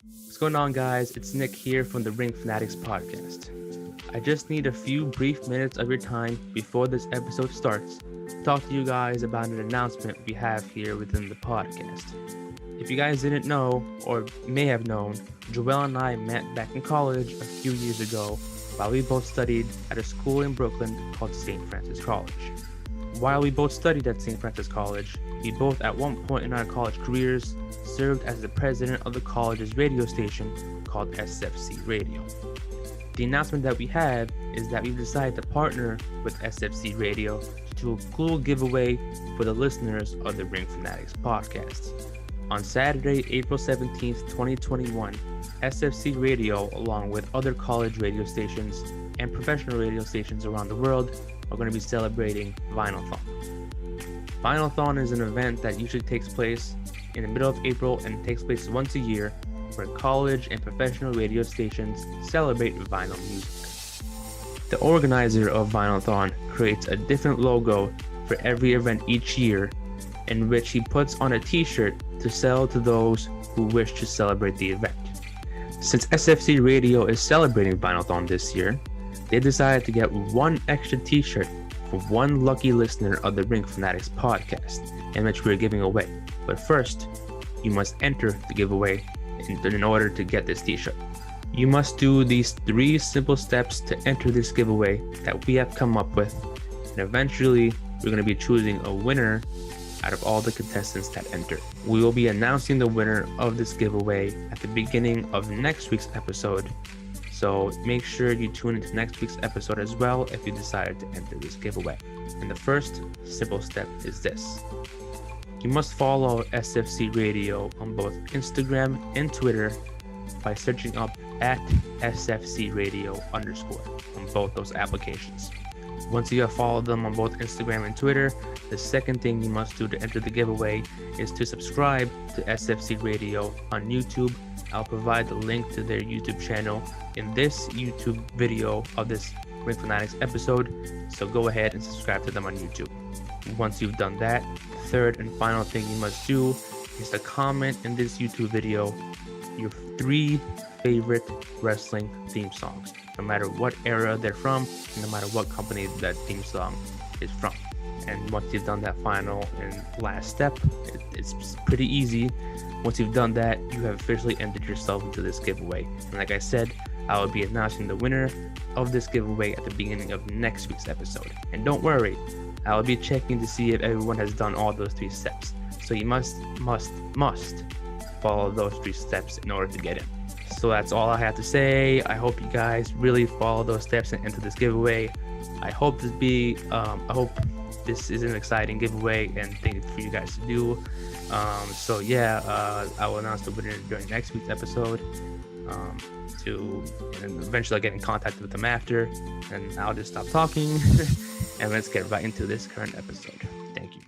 What's going on, guys? It's Nick here from the Ring Fanatics Podcast. I just need a few brief minutes of your time before this episode starts to talk to you guys about an announcement we have here within the podcast. If you guys didn't know, or may have known, Joel and I met back in college a few years ago while we both studied at a school in Brooklyn called St. Francis College. While we both studied at St. Francis College, we both at one point in our college careers served as the president of the college's radio station called SFC Radio. The announcement that we have is that we've decided to partner with SFC Radio to do a cool giveaway for the listeners of the Ring Fanatics Podcast. On Saturday, April 17th, 2021, SFC Radio, along with other college radio stations and professional radio stations around the world, are going to be celebrating Vinyl-thon. Vinyl-thon is an event that usually takes place in the middle of April and takes place once a year, where college and professional radio stations celebrate vinyl music. The organizer of Vinyl-thon creates a different logo for every event each year, in which he puts on a t-shirt to sell to those who wish to celebrate the event. Since SFC Radio is celebrating Vinyl-thon this year, they decided to get one extra t-shirt for one lucky listener of the Ring Fanatics Podcast, in which we're giving away. But first, you must enter the giveaway in order to get this t-shirt. You must do these 3 simple steps to enter this giveaway that we have come up with, and eventually we're going to be choosing a winner out of all the contestants that enter. We will be announcing the winner of this giveaway at the beginning of next week's episode, so make sure you tune into next week's episode as well if you decided to enter this giveaway. And the first simple step is this. You must follow SFC Radio on both Instagram and Twitter by searching up at SFC Radio _ on both those applications. Once you have followed them on both Instagram and Twitter, the second thing you must do to enter the giveaway is to subscribe to SFC Radio on YouTube. I'll provide the link to their YouTube channel in this YouTube video of this Ring Fanatics episode, so go ahead and subscribe to them on YouTube. Once you've done that, third and final thing you must do is to comment in this YouTube video your 3 favorite wrestling theme songs, no matter what era they're from, and no matter what company that theme song is from. And once you've done that final and last step, it's pretty easy. Once you've done that, you have officially entered yourself into this giveaway. And like I said, I will be announcing the winner of this giveaway at the beginning of next week's episode. And don't worry, I will be checking to see if everyone has done all those 3 steps. So you must follow those 3 steps in order to get in. So that's all I have to say. I hope you guys really follow those steps and enter this giveaway. I hope this is an exciting giveaway and thing for you guys to do. I will announce the winner during next week's episode. And eventually I'll get in contact with them after, and I'll just stop talking and let's get right into this current episode. Thank you.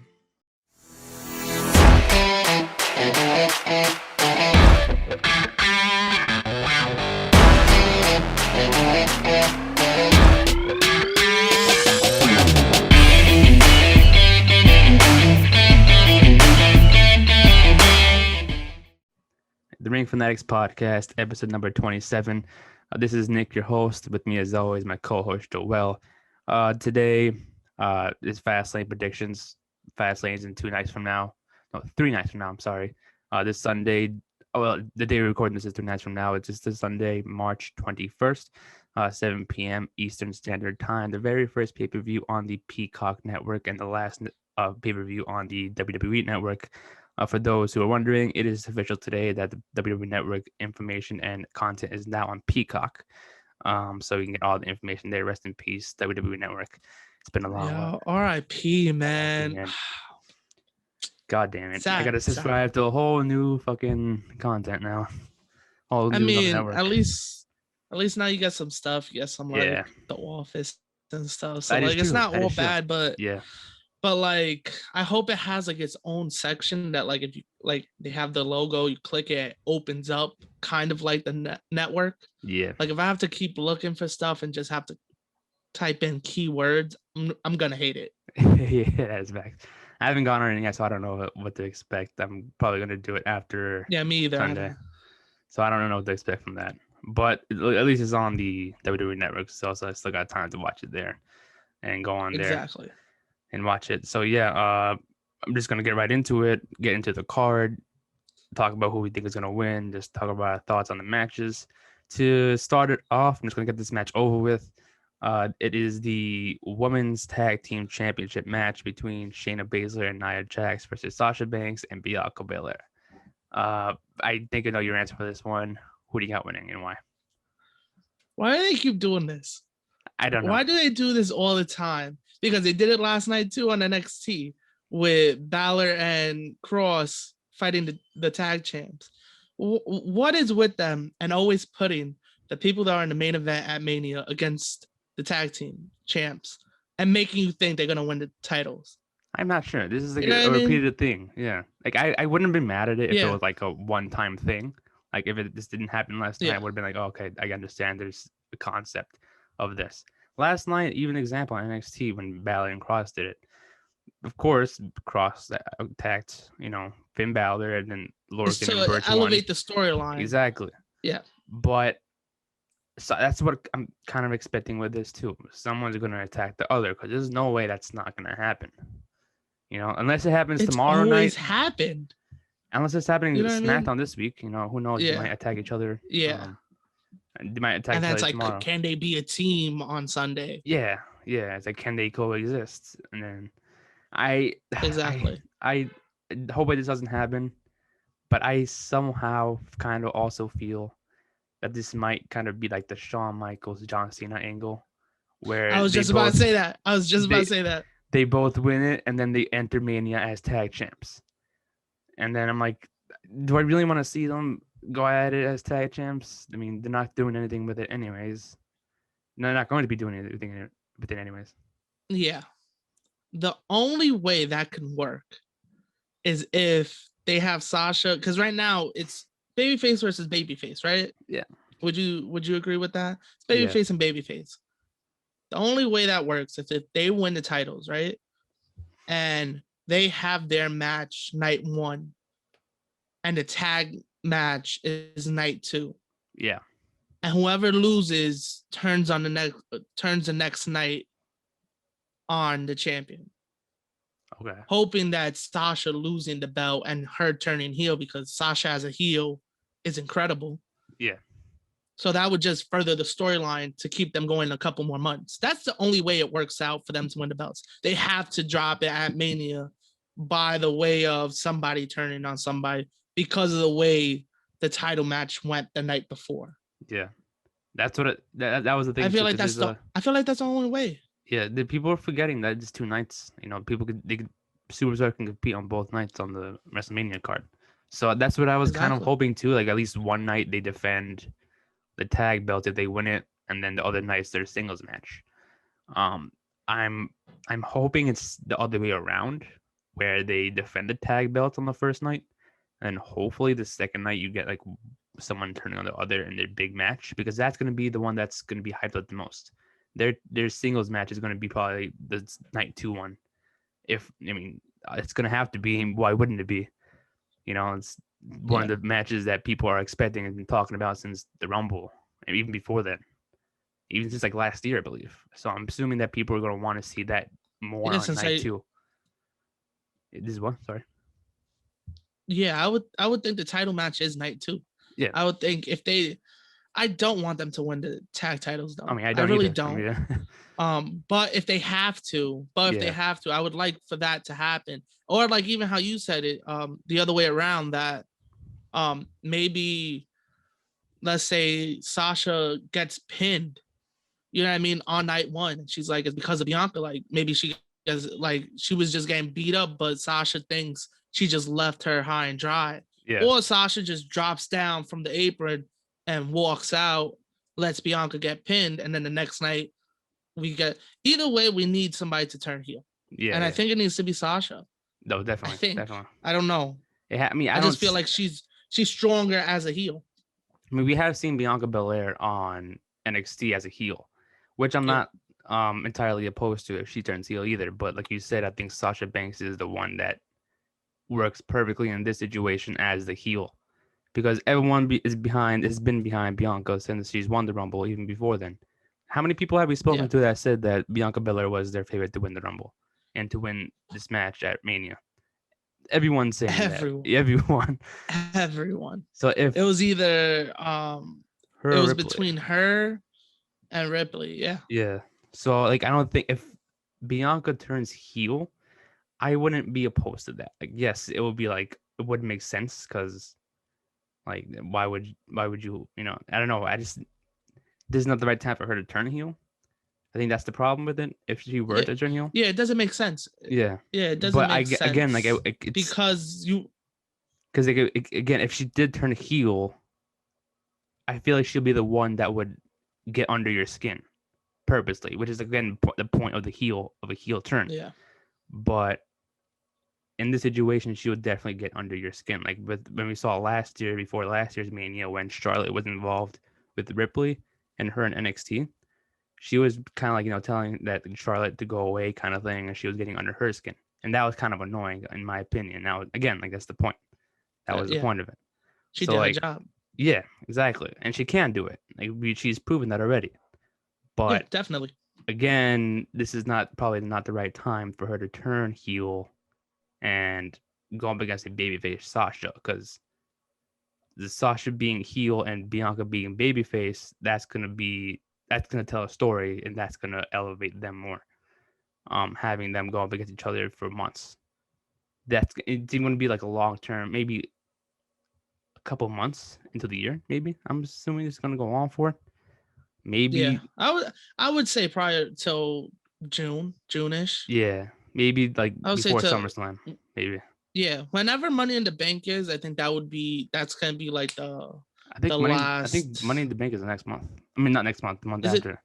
The Ring Fanatics Podcast, episode number 27. This is Nick, your host. With me, as always, my co-host, Joel. Today is Fastlane predictions. Fastlane's in 3 nights from now. I'm sorry. This Sunday, the day we're recording this is 3 nights from now. It's just this Sunday, March 21st, 7 p.m. Eastern Standard Time. The very first pay-per-view on the Peacock network and the last pay-per-view on the WWE network. For those who are wondering, it is official today that the WWE Network information and content is now on Peacock. So you can get all the information there. Rest in peace, WWE Network. It's been a long one. R.I.P., man. God damn it. I got to subscribe to a whole new fucking content now. At least now you got some stuff. You got some like The Office and stuff. So like it's not all bad, but yeah. But like, I hope it has like its own section that like if you like they have the logo, you click it, opens up kind of like the network. Yeah. Like if I have to keep looking for stuff and just have to type in keywords, I'm gonna hate it. Yeah, that's fact. I haven't gone on it yet, so I don't know what to expect. I'm probably gonna do it after. Yeah, me either. Sunday. So I don't know what to expect from that. But at least it's on the WWE Network, so I still got time to watch it there and go on there and watch it. So yeah, I'm just gonna get right into it, get into the card, talk about who we think is gonna win, just talk about our thoughts on the matches. To start it off, I'm just gonna get this match over with. It is the Women's Tag Team Championship match between Shayna Basler and Nia Jax versus Sasha Banks and Biacobailer. I think I know your answer for this one. Who do you got winning and why? Why do they keep doing this? I don't know. Why do they do this all the time? Because they did it last night too on NXT with Balor and Cross fighting the tag champs. What is with them and always putting the people that are in the main event at Mania against the tag team champs and making you think they're going to win the titles? I'm not sure. This is like a repeated thing. Yeah. Like I wouldn't have been mad at it if it was like a one-time thing. Like if this didn't happen last time, I would have been like, oh, okay, I understand there's a concept of this. Last night, even example on NXT when Balor and Cross did it. Of course, Cross attacked, Finn Balor and then Lorcan and Birch elevate the storyline. Exactly. Yeah. But so that's what I'm kind of expecting with this too. Someone's going to attack the other because there's no way that's not going to happen. Unless it happens tomorrow night. It's always happened. Unless it's happening SmackDown this week, who knows? They might attack each other. Yeah. They might attack each other tomorrow. Can they be a team on Sunday? Yeah. It's like, can they coexist? And then I hope this doesn't happen, but I somehow kind of also feel that this might kind of be like the Shawn Michaels, John Cena angle, where I was just about to say that. They both win it, and then they enter Mania as tag champs. And then I'm like, do I really want to see them go at it as tag champs? I mean, they're not doing anything with it anyways. They're not going to be doing anything with it anyways. Yeah. The only way that can work is if they have Sasha, because right now it's babyface versus babyface, right? Yeah. Would you agree with that? It's babyface and babyface. The only way that works is if they win the titles, right? And they have their match night 1 and the tag match is night 2. Yeah. And whoever loses turns the next night on the champion. Okay. Hoping that Sasha losing the belt and her turning heel, because Sasha as a heel is incredible. Yeah. So that would just further the storyline to keep them going a couple more months. That's the only way it works out for them to win the belts. They have to drop it at Mania by the way of somebody turning on somebody because of the way the title match went the night before. Yeah. That's what that was the thing. I feel like that's the only way. Yeah, the people are forgetting that it's 2 nights. Superstar can compete on both nights on the WrestleMania card. So that's what I was kind of hoping too. Like at least one night they defend the tag belt if they win it, and then the other night's their singles match. I'm hoping it's the other way around, where they defend the tag belt on the first night, and hopefully the second night you get like someone turning on the other in their big match, because that's going to be the one that's going to be hyped up the most. Their singles match is going to be probably the night 2 one. It's going to have to be. Why wouldn't it be? It's one of the matches that people are expecting and been talking about since the Rumble, and even before then, even since like last year, I believe. So I'm assuming that people are going to want to see that more on night 2. This is what? Sorry. Yeah, I would think the title match is night 2. Yeah, I would think I don't want them to win the tag titles though. I mean, I really either. don't. But if they have to, I would like for that to happen. Or like even how you said it, the other way around, that maybe let's say Sasha gets pinned, on night 1. She's like, it's because of Bianca. Like maybe she was just getting beat up, but Sasha thinks she just left her high and dry. Yeah. Or Sasha just drops down from the apron and walks out, lets Bianca get pinned, and then the next night we get. Either way, we need somebody to turn heel. Yeah. And I think it needs to be Sasha. No, definitely. Definitely. I don't know. I just feel like she's stronger as a heel. I mean, we have seen Bianca Belair on NXT as a heel, which I'm not entirely opposed to if she turns heel either. But like you said, I think Sasha Banks is the one that works perfectly in this situation as the heel, because everyone has been behind Bianca since she's won the Rumble, even before then. How many people have we spoken to that said that Biacobailer was their favorite to win the Rumble and to win this match at Mania? Everyone's saying that. Everyone. So if it was either her, it was Ripley. between her and Ripley, yeah. So like, I don't think if Bianca turns heel, I wouldn't be opposed to that. Like, yes, it would be like, it wouldn't make sense because, like, why would you, I don't know. This is not the right time for her to turn heel. I think that's the problem with it. If she were to turn heel, it doesn't make sense. Yeah, it doesn't make sense. Again, like because again, if she did turn heel, I feel like she'll be the one that would get under your skin purposely, which is again the point of a heel turn. Yeah, but in this situation, she would definitely get under your skin. Like when we saw before last year's Mania, when Charlotte was involved with Ripley and her in NXT. She was kind of like, telling that Charlotte to go away kind of thing, and she was getting under her skin. And that was kind of annoying, in my opinion. Now, again, like, that's the point. That was the point of it. She did her job. Yeah, exactly. And she can do it. Like, she's proven that already. But definitely. Again, this is probably not the right time for her to turn heel and go up against a babyface Sasha, because the Sasha being heel and Bianca being babyface, that's going to tell a story, and that's going to elevate them more. Having them go up against each other for months. It's going to be like a long term, maybe a couple months into the year, maybe. I'm assuming it's going to go on for. Maybe. Yeah, I would say prior till June-ish. Yeah, maybe like before SummerSlam, maybe. Yeah, whenever Money in the Bank is, I think that's going to be like I think Money in the Bank is the next month. I mean, not next month, the month after.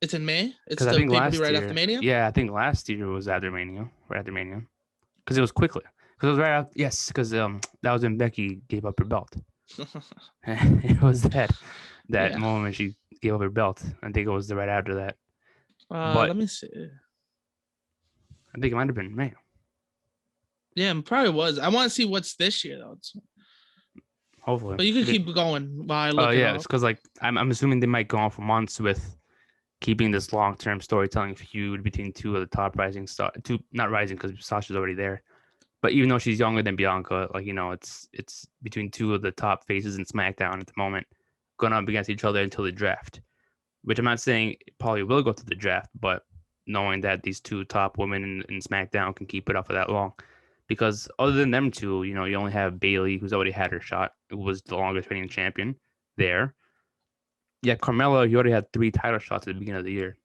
It's in May? It's the pay-per-view right after Mania? Yeah, I think last year was after Mania, right after Mania. Because it was quickly. Because it was right after, yes, because that was when Becky gave up her belt. It was that moment she gave up her belt. I think it was right after that. But let me see. I think it might have been May. Yeah, it probably was. I want to see what's this year, though. Hopefully. But you can keep going while I look it up. It's because, like, I'm assuming they might go on for months with keeping this long-term storytelling feud between two of the top rising stars. Not rising because Sasha's already there. But even though she's younger than Bianca, like, it's between two of the top faces in SmackDown at the moment, going up against each other until the draft. Which I'm not saying it probably will go to the draft, but knowing that these two top women in SmackDown can keep it up for that long. Because other than them two, you only have Bayley, who's already had her shot, who was the longest reigning champion there. Yeah, Carmella, you already had 3 title shots at the beginning of the year.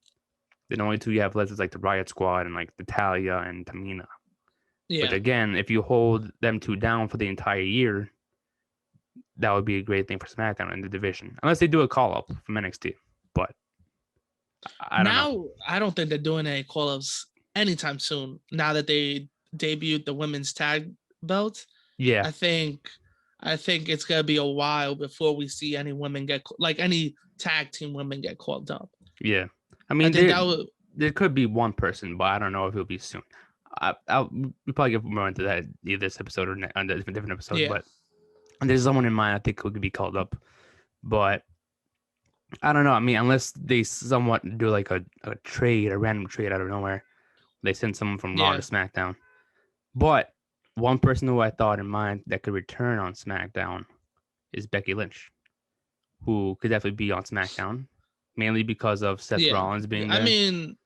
The only 2 you have left is like the Riot Squad and like Natalya and Tamina. Yeah. But again, if you hold them 2 down for the entire year, that would be a great thing for SmackDown in the division. Unless they do a call-up from NXT. But I don't know. I don't think they're doing any call-ups anytime soon. Now that they debuted the women's tag belt. Yeah. I think it's going to be a while before we see any women any tag team women get called up. Yeah. I mean, there could be one person, but I don't know if it'll be soon. We'll probably get more into that either this episode or on a different episode. Yeah. But there's someone in mind I think who could be called up. But I don't know. I mean, unless they somewhat do like a random trade out of nowhere. They send someone from Raw to SmackDown. But one person who I thought in mind that could return on SmackDown is Becky Lynch, who could definitely be on SmackDown, mainly because of Seth Rollins being there. I mean,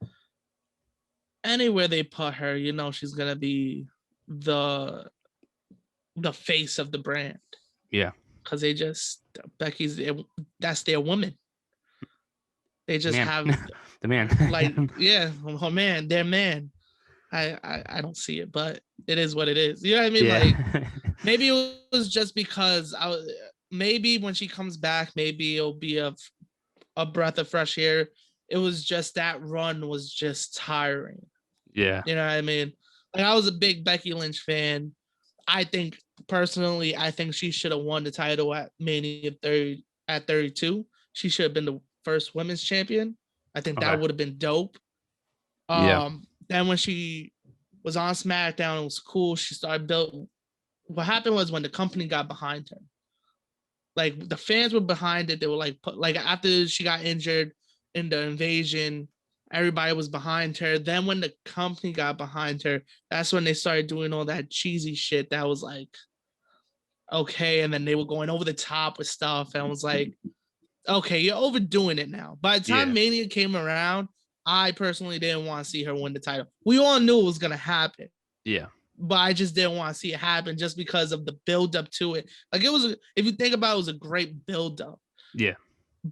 anywhere they put her, she's gonna be the face of the brand. Yeah, because that's their woman. They just have the man, oh man, their man. I don't see it, but it is what it is. You know what I mean? Yeah. Like, maybe it was just because maybe when she comes back, maybe it'll be a breath of fresh air. It was just that run was just tiring. Yeah. You know what I mean? Like, I was a big Becky Lynch fan. I think she should have won the title at Mania 30 at 32. She should have been the first women's champion. I think that would have been dope. Then when she was on SmackDown, it was cool. She started building. What happened was when the company got behind her, like the fans were behind it. They were like, after she got injured in the invasion, everybody was behind her. Then when the company got behind her, that's when they started doing all that cheesy shit that was like, okay. And then they were going over the top with stuff. And I was like, okay, you're overdoing it now. By the time Mania came around, I personally didn't want to see her win the title. We all knew it was going to happen. Yeah. But I just didn't want to see it happen just because of the build-up to it. Like, it was, if you think about it, it was a great build-up. Yeah.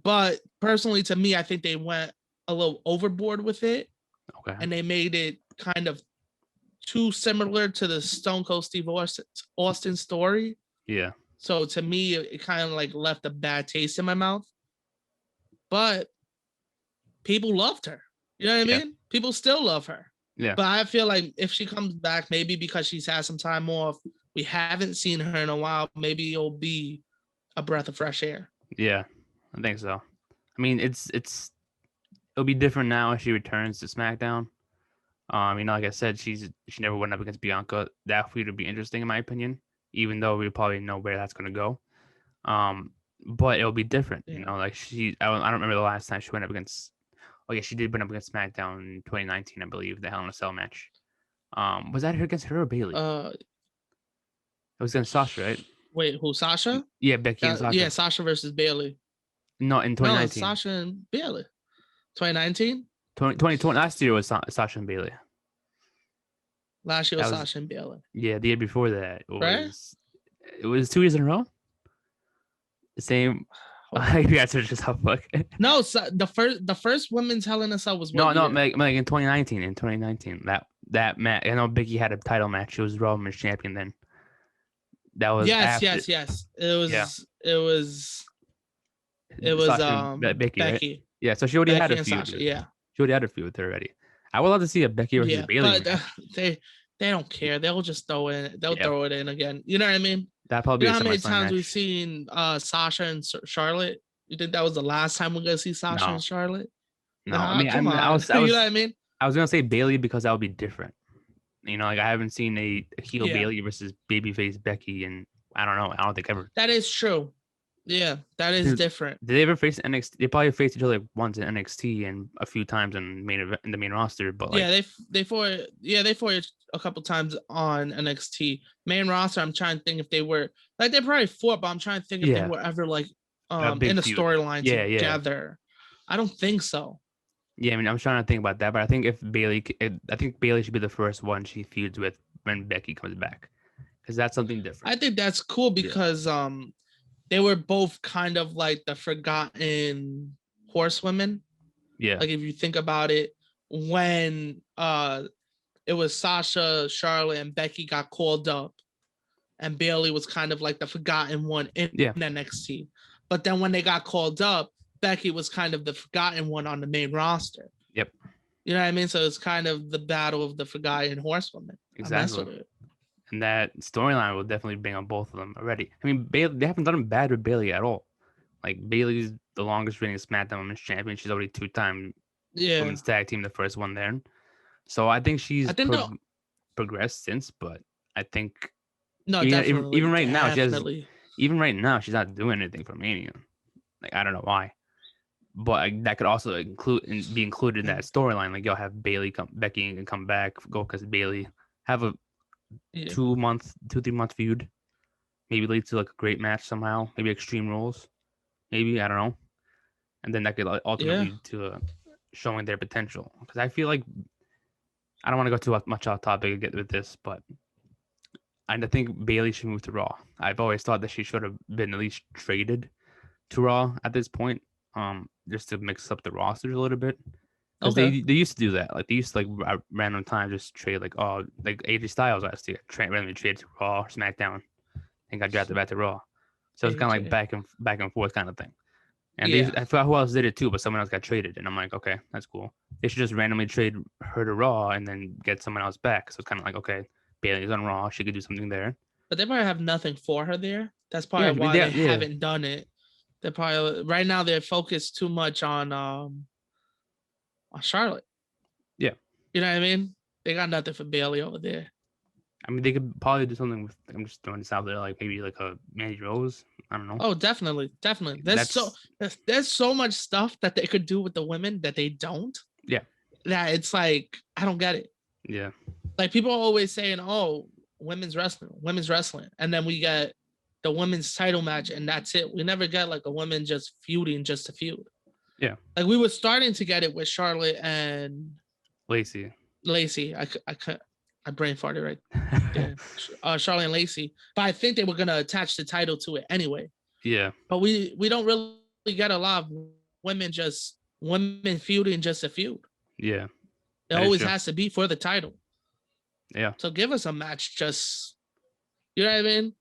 But personally, to me, I think they went a little overboard with it. Okay. And they made it kind of too similar to the Stone Cold Steve Austin story. Yeah. So to me, it kind of like left a bad taste in my mouth. But people loved her. You know what I mean? People still love her. Yeah. But I feel like if she comes back, maybe because she's had some time off, we haven't seen her in a while, maybe it'll be a breath of fresh air. Yeah, I think so. I mean, it'll be different now if she returns to SmackDown. Like I said, she never went up against Bianca. That feud would be interesting in my opinion, even though we probably know where that's gonna go. But it'll be different, like I don't remember the last time she went up against. Oh yeah, she did win up against SmackDown in 2019, I believe, the Hell in a Cell match. Was that against her or Bayley? It was against Sasha, right? Wait, who? Sasha? Yeah, Becky and Sasha. Yeah, Sasha versus Bayley. No, in 2019. No, Sasha and Bayley. 2019? 2020. Last year was Sasha and Bayley. Last year was Sasha and Bayley. Yeah, the year before that right? It was 2 years in a row. The same. You guys are just how fuck. No, so the first women's Hell in a Cell was no, like in 2019. In 2019, that match. I know Becky had a title match. She was Raw Women's Champion then. That was yes. It was Becky. Becky. Right? Yeah, so she already had a feud. Sasha, yeah, she already had a feud with her already. I would love to see a Becky versus Bayley. But they don't care. They'll just throw it. They'll throw it in again. You know what I mean? That probably. You know how many times we've seen Sasha and Charlotte? You think that was the last time we're gonna see Sasha and Charlotte? No, I mean, I was, you know what I mean? I was gonna say Bayley because that would be different. Like I haven't seen a heel Bayley versus babyface Becky, and I don't know. I don't think ever. That is true. Yeah, that is different. Did they ever face NXT? They probably faced each other once in NXT and a few times in the main roster. But they fought a couple times on NXT main roster. I'm trying to think if they were like they probably fought, but I'm trying to think if they were ever like in a storyline together. I don't think so. Yeah, I mean, I'm trying to think about that, but I think Bayley should be the first one she feuds with when Becky comes back, because that's something different. I think that's cool because they were both kind of like the forgotten horsewomen. Yeah. Like if you think about it, when it was Sasha, Charlotte, and Becky got called up, and Bayley was kind of like the forgotten one in NXT. But then when they got called up, Becky was kind of the forgotten one on the main roster. Yep. You know what I mean? So it's kind of the battle of the forgotten horsewomen. Exactly. And that storyline will definitely bring on both of them already. I mean, Bayley, they haven't done bad with Bayley at all. Like, Bayley's the longest reigning SmackDown Women's Champion. She's already 2-time Women's Tag Team, the first one there. So I think she's progressed since, but I think even right now, she's not doing anything for Mania. Like, I don't know why. But that could also be included in that storyline. Like, you'll have Becky and come back, go because Bayley have a 2-3 month feud, maybe lead to like a great match somehow, maybe Extreme Rules, maybe, I don't know, and then that could ultimately lead to showing their potential. Because I feel like I don't want to go too much off topic with this, but I think Bayley should move to Raw. I've always thought that she should have been at least traded to Raw at this point, just to mix up the rosters a little bit. Because they used to do that. Like, they used to, like, at random time just trade, like AJ Styles last year, randomly traded to Raw or SmackDown and got drafted back to Raw. So it's kind of like back and forth kind of thing. And I forgot who else did it too, but someone else got traded. And I'm like, okay, that's cool. They should just randomly trade her to Raw and then get someone else back. So it's kind of like, okay, Bayley's on Raw. She could do something there. But they probably have nothing for her there. That's probably why they haven't done it. They're probably, right now, they're focused too much on Charlotte. Yeah. You know what I mean? They got nothing for Bayley over there. I mean, they could probably do something with. I'm just throwing this out there, like maybe like a Mandy Rose. I don't know. Oh, definitely. There's so much stuff that they could do with the women that they don't. Yeah. That it's like I don't get it. Yeah. Like people are always saying, "Oh, women's wrestling," and then we get the women's title match, and that's it. We never get like a woman just feuding just to feud. Yeah. Like we were starting to get it with Charlotte and Lacey. I brain farted right. Yeah. Charlotte and Lacey, but I think they were gonna attach the title to it anyway. Yeah. But we don't really get a lot of women feuding just to feud. Yeah. It always has to be for the title. Yeah. So give us a match, just you know what I mean?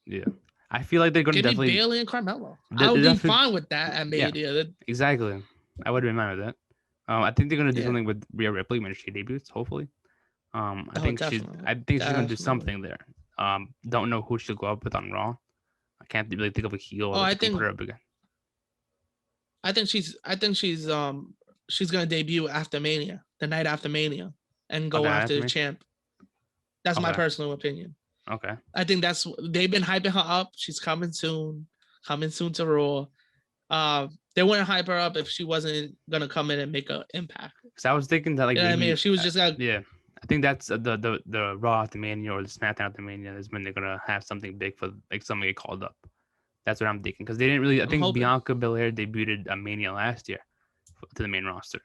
Yeah. I feel like they're gonna definitely Bailey and Carmelo. I would be fine with that at Mania. Yeah, exactly. I would have been fine with that. I think they're gonna do something with Rhea I when she debuts, hopefully. I think she's gonna do something there. Don't know who she'll go up with on Raw. I can't really think of a heel. I think put her up again. I think she's gonna debut after Mania, the night after Mania, and go after the champ. That's my personal opinion. Okay. I think they've been hyping her up. She's coming soon to Raw. They wouldn't hype her up if she wasn't gonna come in and make an impact. Because I was thinking that, like, you know what I mean, if she was just I think that's the Raw after Mania or the SmackDown after Mania is when they're gonna have something big for like somebody get called up. That's what I'm thinking because they didn't really. I think Biacobailer debuted a Mania last year to the main roster,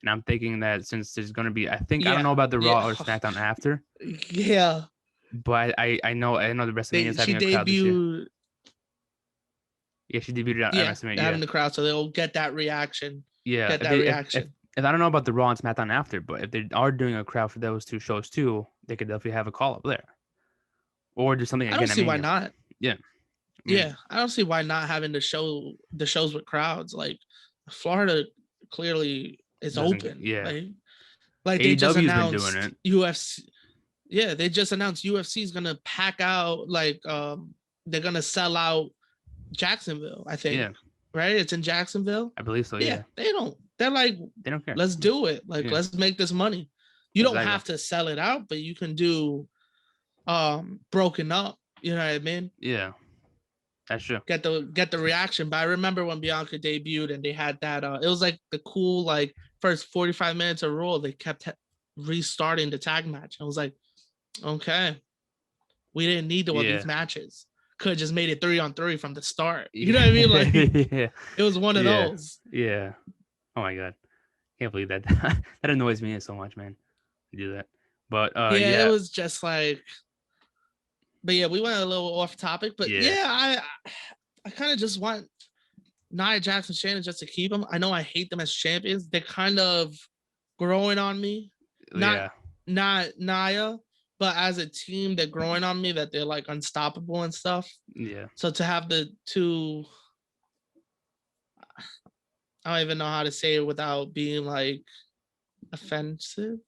and I'm thinking that since there's gonna be, I don't know about the Raw or SmackDown after. Yeah. But I know the WrestleMania is having a crowd this year. Yeah, she debuted at WrestleMania. Having the crowd, so they'll get that reaction. Yeah, reaction. If I don't know about the Raw and SmackDown after, but if they are doing a crowd for those two shows too, they could definitely have a call up there, or do something. Again, I don't see why not. Yeah, I don't see why not having the shows with crowds. Like Florida clearly is open. Yeah, like they just announced been doing it. UFC. Yeah, they just announced UFC is gonna pack out. Like they're gonna sell out Jacksonville. I think. Yeah. Right, it's in Jacksonville. I believe so. Yeah. They're like, they don't care. Let's do it. Like, let's make this money. You don't have to sell it out, but you can do broken up. You know what I mean? Yeah, that's true. Get the reaction. But I remember when Bianca debuted and they had that. It was like the cool like first 45 minutes of Raw. They kept restarting the tag match. I was like, okay, we didn't need all these matches. Could have just made it 3-on-3 from the start. You know what I mean? Like, it was one of those. Yeah. Oh my god, can't believe that. That annoys me so much, man. To do that, but it was just like. But yeah, we went a little off topic. But I kind of just want Nia Jax and Shayna just to keep them. I know I hate them as champions. They're kind of growing on me. Not Nia. But as a team, they're growing on me that they're like unstoppable and stuff. Yeah. So to have the two, I don't even know how to say it without being like offensive.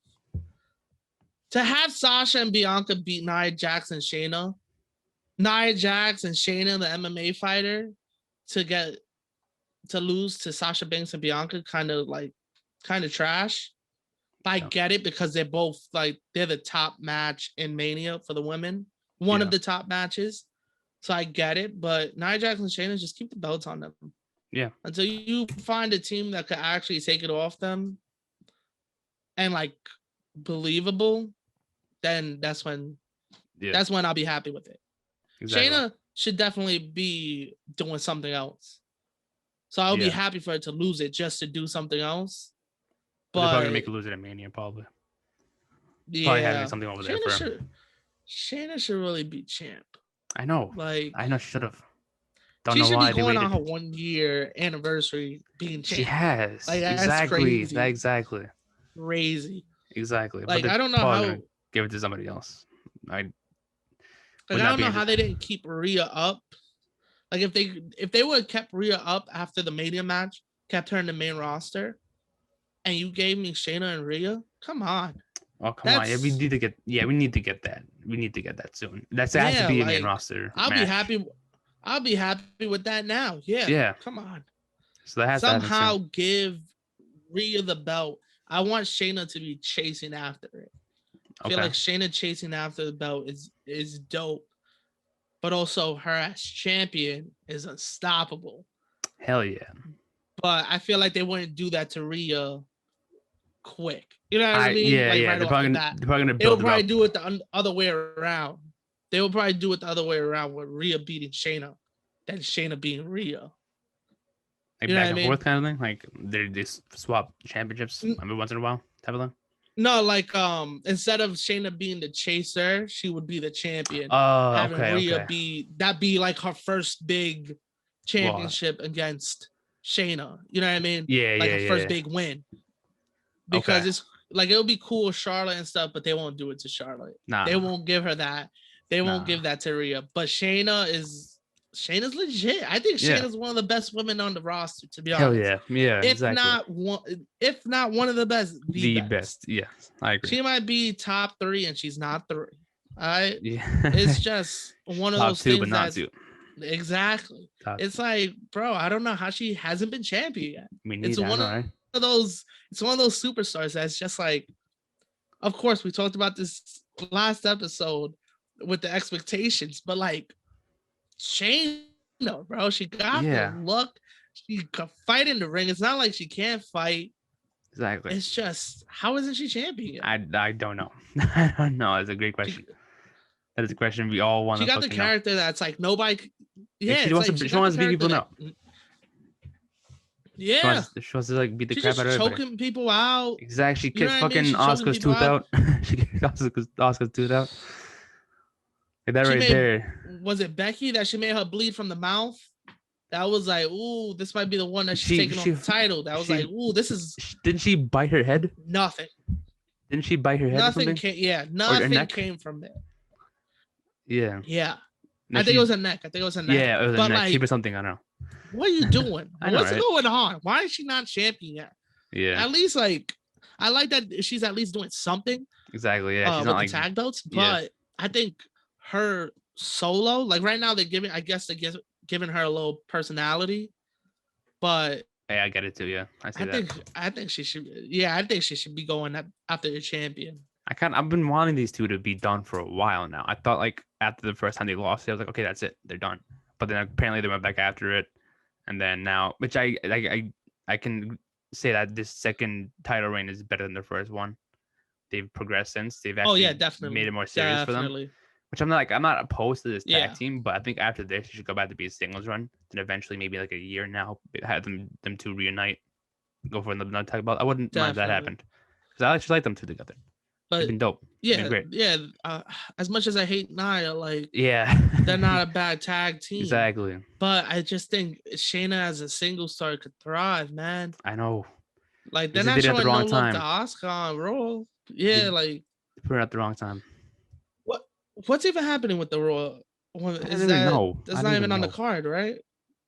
To have Sasha and Bianca beat Nia Jax and Shayna, the MMA fighter, to lose to Sasha Banks and Bianca, kind of trash. I get it because they're both like they're the top match in Mania for the women, one of the top matches. So I get it, but Nia Jax and Shayna, just keep the belts on them. Yeah. Until you find a team that could actually take it off them and like believable, then that's when I'll be happy with it. Exactly. Shayna should definitely be doing something else. So I would be happy for her to lose it just to do something else. But they're probably gonna make her lose it at Mania, probably. Yeah. Probably having something over there for her. Shayna should really be champ. I know. Like I know she should have. She should be going on her 1 year anniversary being champ. She has. Like, exactly. Crazy. Exactly. Crazy. Exactly. Like I don't know how. Give it to somebody else. I don't know how they didn't keep Rhea up. Like if they would have kept Rhea up after the Mania match, kept her in the main roster, and you gave me Shayna and Rhea, come on. Oh, come on. Yeah, we need to get that. We need to get that soon. That has to be a main roster. I'll be happy with that now. Yeah. Yeah. Come on. So that has somehow to give Rhea the belt. I want Shayna to be chasing after it. I feel like Shayna chasing after the belt is dope, but also her as champion is unstoppable. Hell yeah! But I feel like they wouldn't do that to Rhea quick. You know what I mean? Yeah, like yeah. Right they're probably gonna build. They'll probably do it the other way around. They will probably do it the other way around with Rhea beating Shayna, than Shayna beating Rhea. Like back and forth kind of thing. Like they swap championships every once in a while type of thing. No, like instead of Shayna being the chaser, she would be the champion. Oh, having Rhea be like her first big championship against Shayna. You know what I mean? Yeah, like her first big win. Because it's like it'll be cool with Charlotte and stuff, but they won't do it to Charlotte. They won't give her that. They won't give that to Rhea. But Shayna's legit. I think Shayna's one of the best women on the roster, to be honest. Hell yeah. Yeah, if not one of the best, the best. Yeah, I agree. She might be top 3 and she's not 3. All right? Yeah. It's just one of those top 2, things but not 2. Exactly. It's like, bro, I don't know how she hasn't been champion yet. It's one of those superstars that's just like, of course, we talked about this last episode with the expectations, but like Shayna, bro, she got the look. She can fight in the ring. It's not like she can't fight. Exactly. It's just, how isn't she champion yet? I don't know. I don't know. It's a great question. That is a question we all want to know. She got the character that's like nobody. Yeah, she wants to beat people up. Yeah, she wants to like beat the crap out of everybody. Choking people out. Exactly. She kicked fucking Oscar's tooth out. She kicked Oscar's tooth out. Like that there. Was it Becky that she made her bleed from the mouth? That was like, ooh, this might be the one that she's taking off the title. That was like, ooh, this is. Didn't she bite her head? Nothing. Didn't she bite her head? Nothing came. Yeah, nothing came from there. Yeah. Yeah. I think it was a neck. Yeah, it was a neck. She was something. I don't know. What are you doing? What's going on? Why is she not champion yet? Yeah. At least like, I like that she's at least doing something. Exactly. Yeah. She's not like tag belts, but I think her solo, like right now, they're giving her a little personality, but I get it too. Yeah, I think she should. Yeah, I think she should be going after the champion. I've been wanting these two to be done for a while now. I thought like after the first time they lost, I was like, okay, that's it, they're done. But then apparently they went back after it, and then now, which I can say that this second title reign is better than the first one. They've progressed since. They've actually definitely made it more serious for them. Which I'm not opposed to this tag team, but I think after this, you should go back to be a singles run. Then eventually, maybe like a year now, have them two reunite, go for another tag belt. I wouldn't mind if that happened, because I actually like them two together. But they've been dope. Yeah, great. Yeah. As much as I hate Nia, like they're not a bad tag team. Exactly. But I just think Shayna as a single star could thrive, man. I know. Like they're not showing no love to Oscar on Raw. Yeah, like put her at the wrong time. What's even happening with the Raw? That's not even on the card, right?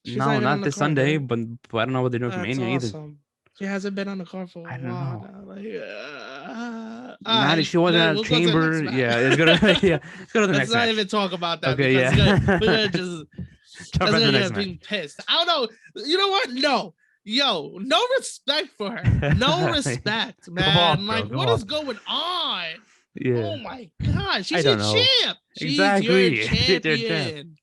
She's not this Sunday, but I don't know what they're doing for Mania either. She hasn't been on the card for a while now. Like, she wasn't at a chamber. Yeah, it's gonna go to the next. Let's not even talk about that. Okay, we're gonna just being pissed. I don't know. You know what? No. Yo, no respect for her. No respect, man. What is going on? Yeah. Oh my God, she's your champ. She's your champion.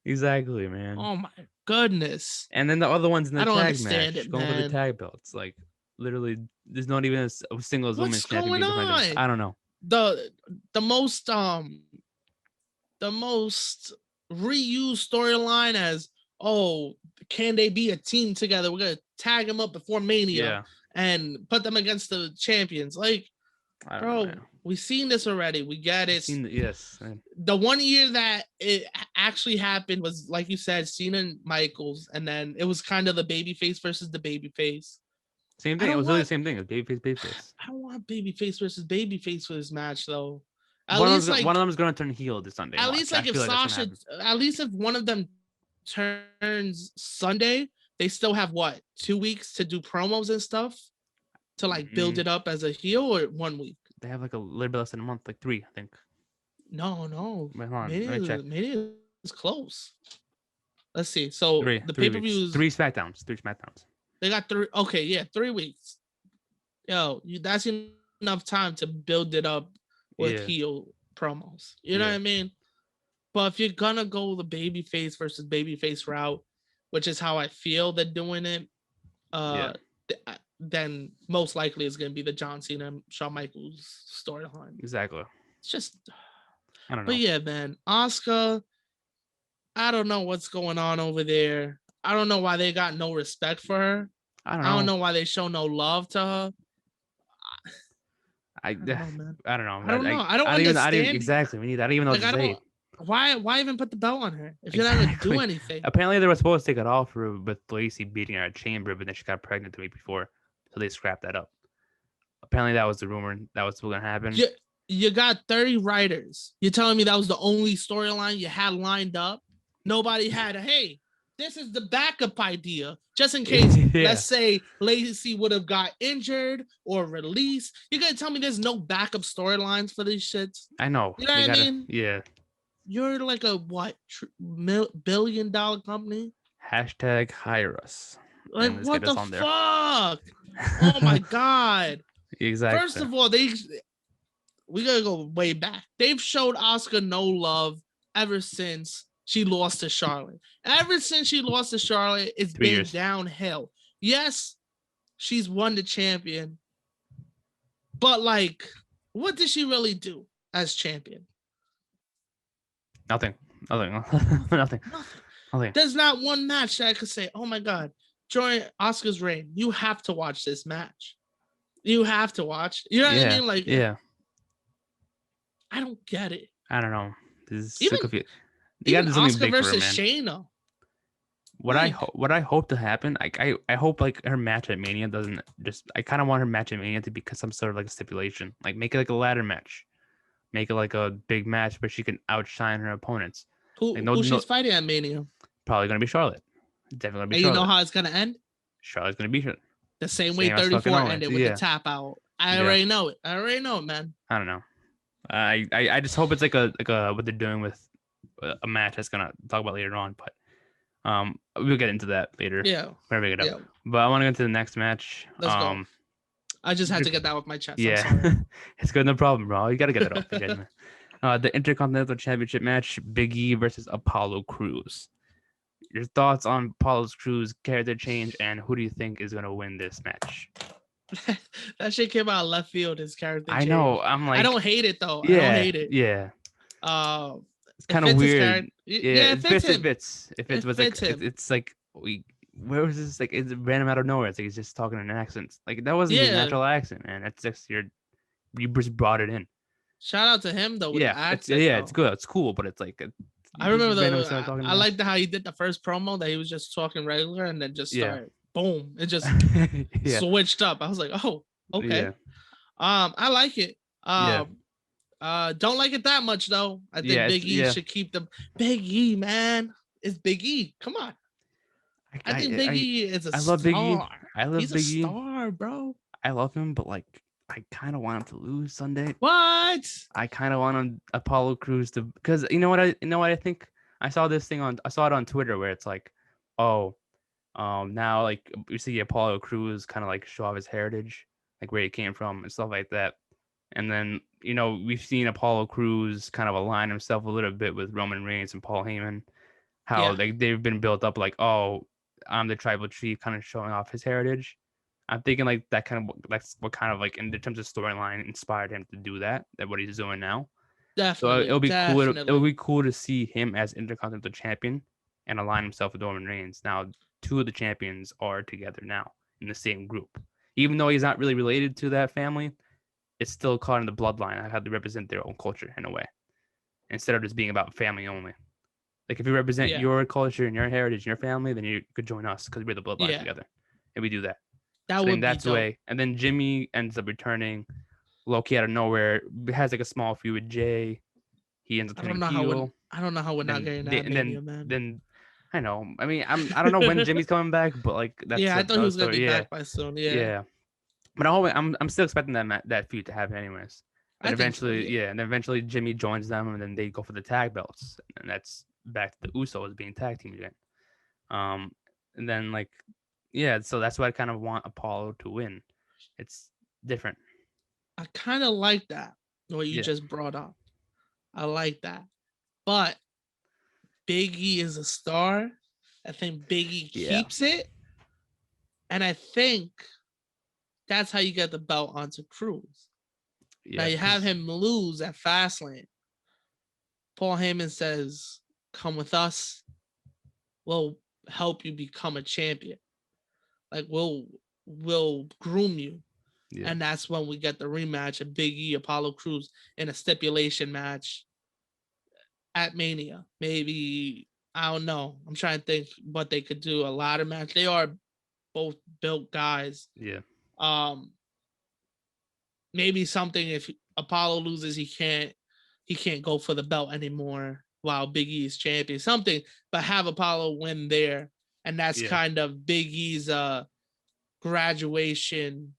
Exactly, man. Oh my goodness. And then the other ones in the tag match, going for the tag belts. Like literally, there's not even a single women's champion. What's going on? I don't know. The most reused storyline as, oh, can they be a team together? We're gonna tag them up before Mania and put them against the champions. Like, bro, we've seen this already. We get it. Yes. The 1 year that it actually happened was, like you said, Cena and Michaels, and then it was kind of the babyface versus the babyface. Same thing. It was really the same thing. It was babyface. I don't want babyface versus babyface for this match, though. One of them is going to turn heel this Sunday. At least, like if Sasha, at least if one of them turns Sunday, they still have 2 weeks to do promos and stuff to like build it up as a heel, or 1 week. They have like a little bit less than a month, like 3, I think. No. Wait, hold on. Let me check. Maybe it's close. Let's see. So the pay-per-views, 3 SmackDowns. They got 3. Okay, yeah, 3 weeks. Yo, that's enough enough time to build it up with heel promos. You know what I mean? But if you're gonna go the babyface versus babyface route, which is how I feel they're doing it, then most likely it's gonna be the John Cena and Shawn Michaels storyline. Exactly. It's just, I don't know. But yeah, man, Asuka, I don't know what's going on over there. I don't know why they got no respect for her. I don't know why they show no love to her. I don't know, man. I don't know. I don't know. I don't understand. Exactly. I don't even know what to say. Why even put the belt on her if you're not gonna do anything? Apparently, they were supposed to take it off her with Lacey beating her at Chamber, but then she got pregnant the week before, so they scrapped that up. Apparently, that was the rumor. That was still gonna happen. You got 30 writers. You're telling me that was the only storyline you had lined up? Nobody had hey, this is the backup idea, just in case, let's say Lacey would have got injured or released. You're going to tell me there's no backup storylines for these shits? I know. You know what I mean? Yeah. You're like a, billion-dollar company? Hashtag hire us. Like, what the fuck? Oh, my God. Exactly. First of all, we got to go way back. They've showed Asuka no love ever since she lost to Charlotte. Ever since she lost to Charlotte, it's been downhill. Yes, she's won the champion. But, like, what did she really do as champion? Nothing. There's not one match that I could say, oh, my God, during Asuka's reign, you have to watch this match. You have to watch. You know what I mean? Like, I don't get it. I don't know. This is even, so confused. Even Asuka versus Shayna. What I hope to happen, I hope like her match at Mania doesn't just. I kind of want her match at Mania to be some sort of like a stipulation, like make it like a ladder match, make it like a big match where she can outshine her opponents. Who she's fighting at Mania? Probably gonna be Charlotte. Definitely gonna be Charlotte. You know how it's gonna end? Charlotte's gonna be her. The same way 34 ended with the tap out. I already know it. Man. I don't know. I just hope it's like a what they're doing with a match that's gonna talk about later on, but we'll get into that later. Yeah. Whenever we get up. But I want to go into the next match. Let's go. I just had to get that off my chest. Yeah. It's good, no problem, bro. You gotta get it off again. The Intercontinental Championship match, Big E versus Apollo Crews. Your thoughts on Apollo Crews' character change, and who do you think is gonna win this match? That shit came out of left field. His character. I know. I'm like, I don't hate it though. Yeah, I don't hate it. Yeah. It's kind of weird. It fits. It's like where was this? Like it's random out of nowhere. It's like he's just talking in an accent. Like that wasn't his natural accent, man. It's just you just brought it in. Shout out to him though. With the accent, it's good. It's cool, but it's like I remember I liked how he did the first promo that he was just talking regular and then just started boom. It just switched up. I was like, oh, okay. Yeah. I like it. Don't like it that much though. I think Big E should keep the Big E, man. It's Big E. Come on. I think Big E is a star. I love Big E. He's a star, bro. I love him, but like I kind of want him to lose Sunday. What? I kind of want Apollo Crews to, because you know what I think. I saw it on Twitter where it's like, now like we see Apollo Crews kind of like show off his heritage, like where he came from and stuff like that. And then, we've seen Apollo Crews kind of align himself a little bit with Roman Reigns and Paul Heyman, how they've been built up like, I'm the tribal chief, kind of showing off his heritage. I'm thinking like that's what kind of like in terms of storyline inspired him to do that what he's doing now. Definitely. So it'll be cool. It'll be cool to see him as Intercontinental Champion and align himself with Roman Reigns. Now, two of the champions are together now in the same group. Even though he's not really related to that family, it's still caught in the bloodline. I had to represent their own culture in a way, instead of just being about family only. Like if you represent your culture and your heritage and your family, then you could join us because we're the bloodline together, and we do that. That's the way. And then Jimmy ends up returning, low-key out of nowhere. Has like a small feud with Jay. He ends up turning heel. I don't know how we're not getting that Mania, man. Then I know. I mean, I don't know when Jimmy's coming back, but like that's I thought he was gonna be back by soon. Yeah. But I'm still expecting that feud to happen anyways. And eventually Jimmy joins them, and then they go for the tag belts, and that's back to the Usos being tag team again. And then so that's why I kind of want Apollo to win. It's different. I kind of like that, what you just brought up. I like that. But Big E is a star. I think Big E keeps it. And I think that's how you get the belt onto Cruz. Now you have him lose at Fastlane. Paul Heyman says, "Come with us. We'll help you become a champion. Like we'll groom you." Yeah. And that's when we get the rematch of Big E, Apollo Crews in a stipulation match at Mania. Maybe, I don't know. I'm trying to think what they could do. A ladder match. They are both built guys. Yeah. Maybe something if Apollo loses, he can't go for the belt anymore while Big E is champion. Something, but have Apollo win there. And that's kind of Big E's graduation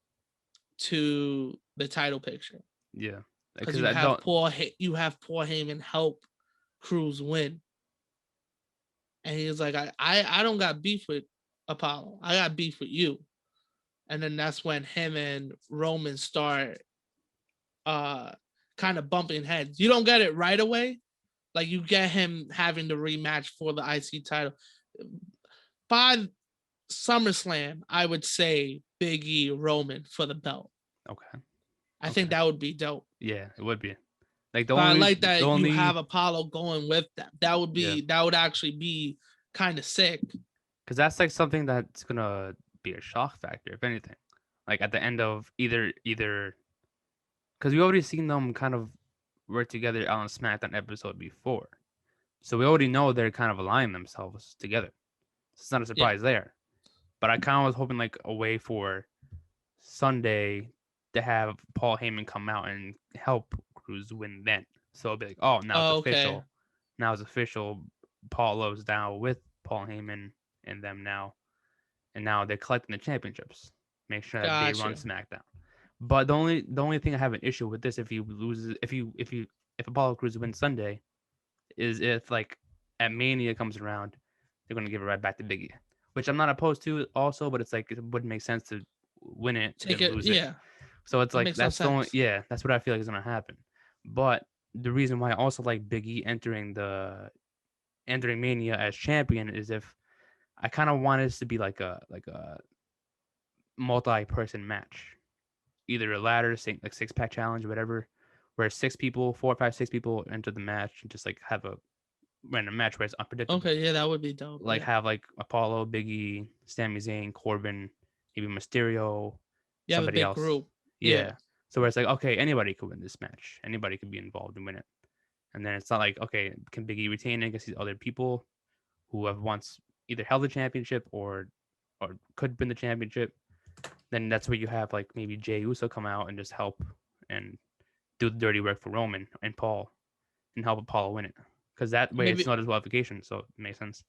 to the title picture. Yeah. Because you have Paul Heyman help Cruz win. And he was like, I don't got beef with Apollo. I got beef with you. And then that's when him and Roman start kind of bumping heads. You don't get it right away. Like you get him having the rematch for the IC title. By SummerSlam, I would say Big E, Roman for the belt. Okay. I think that would be dope. Yeah, it would be. Like I like that you have Apollo going with them. That would actually be kind of sick. Because that's like something that's gonna be a shock factor, if anything. Like at the end of either because we already seen them kind of work together on a SmackDown episode before, so we already know they're kind of aligning themselves together. So it's not a surprise there. But I kind of was hoping like a way for Sunday to have Paul Heyman come out and help Cruz win then. So it'll be like, oh, now it's official. Now it's official. Paulo's down with Paul Heyman and them now. And now they're collecting the championships. Make sure that they run SmackDown. But the only thing I have an issue with this if Apollo Crews wins Sunday is if like at Mania comes around, they're gonna give it right back to Big E. Which I'm not opposed to also, but it's like it wouldn't make sense to win it and lose it. So it's like that's the only that's what I feel like is gonna happen. But the reason why I also like Big E entering Mania as champion is if I kind of want this to be like a multi-person match, either a ladder, like 6-pack challenge, or whatever, where 6 people, 4, 5, 6 people enter the match and just like have a random match where it's unpredictable. Okay, yeah, that would be dope. Like have like Apollo, Big E, Sami Zayn, Corbin, maybe Mysterio, somebody else. Group. Yeah. So where it's like, okay, anybody could win this match. Anybody could be involved and win it. And then it's not like, okay, can Big E retain it against these other people who have once either held the championship or could win the championship? Then that's where you have like maybe Jey Uso come out and just help and do the dirty work for Roman and Paul and help Apollo win it. Because that way it's not as qualification, so it makes sense.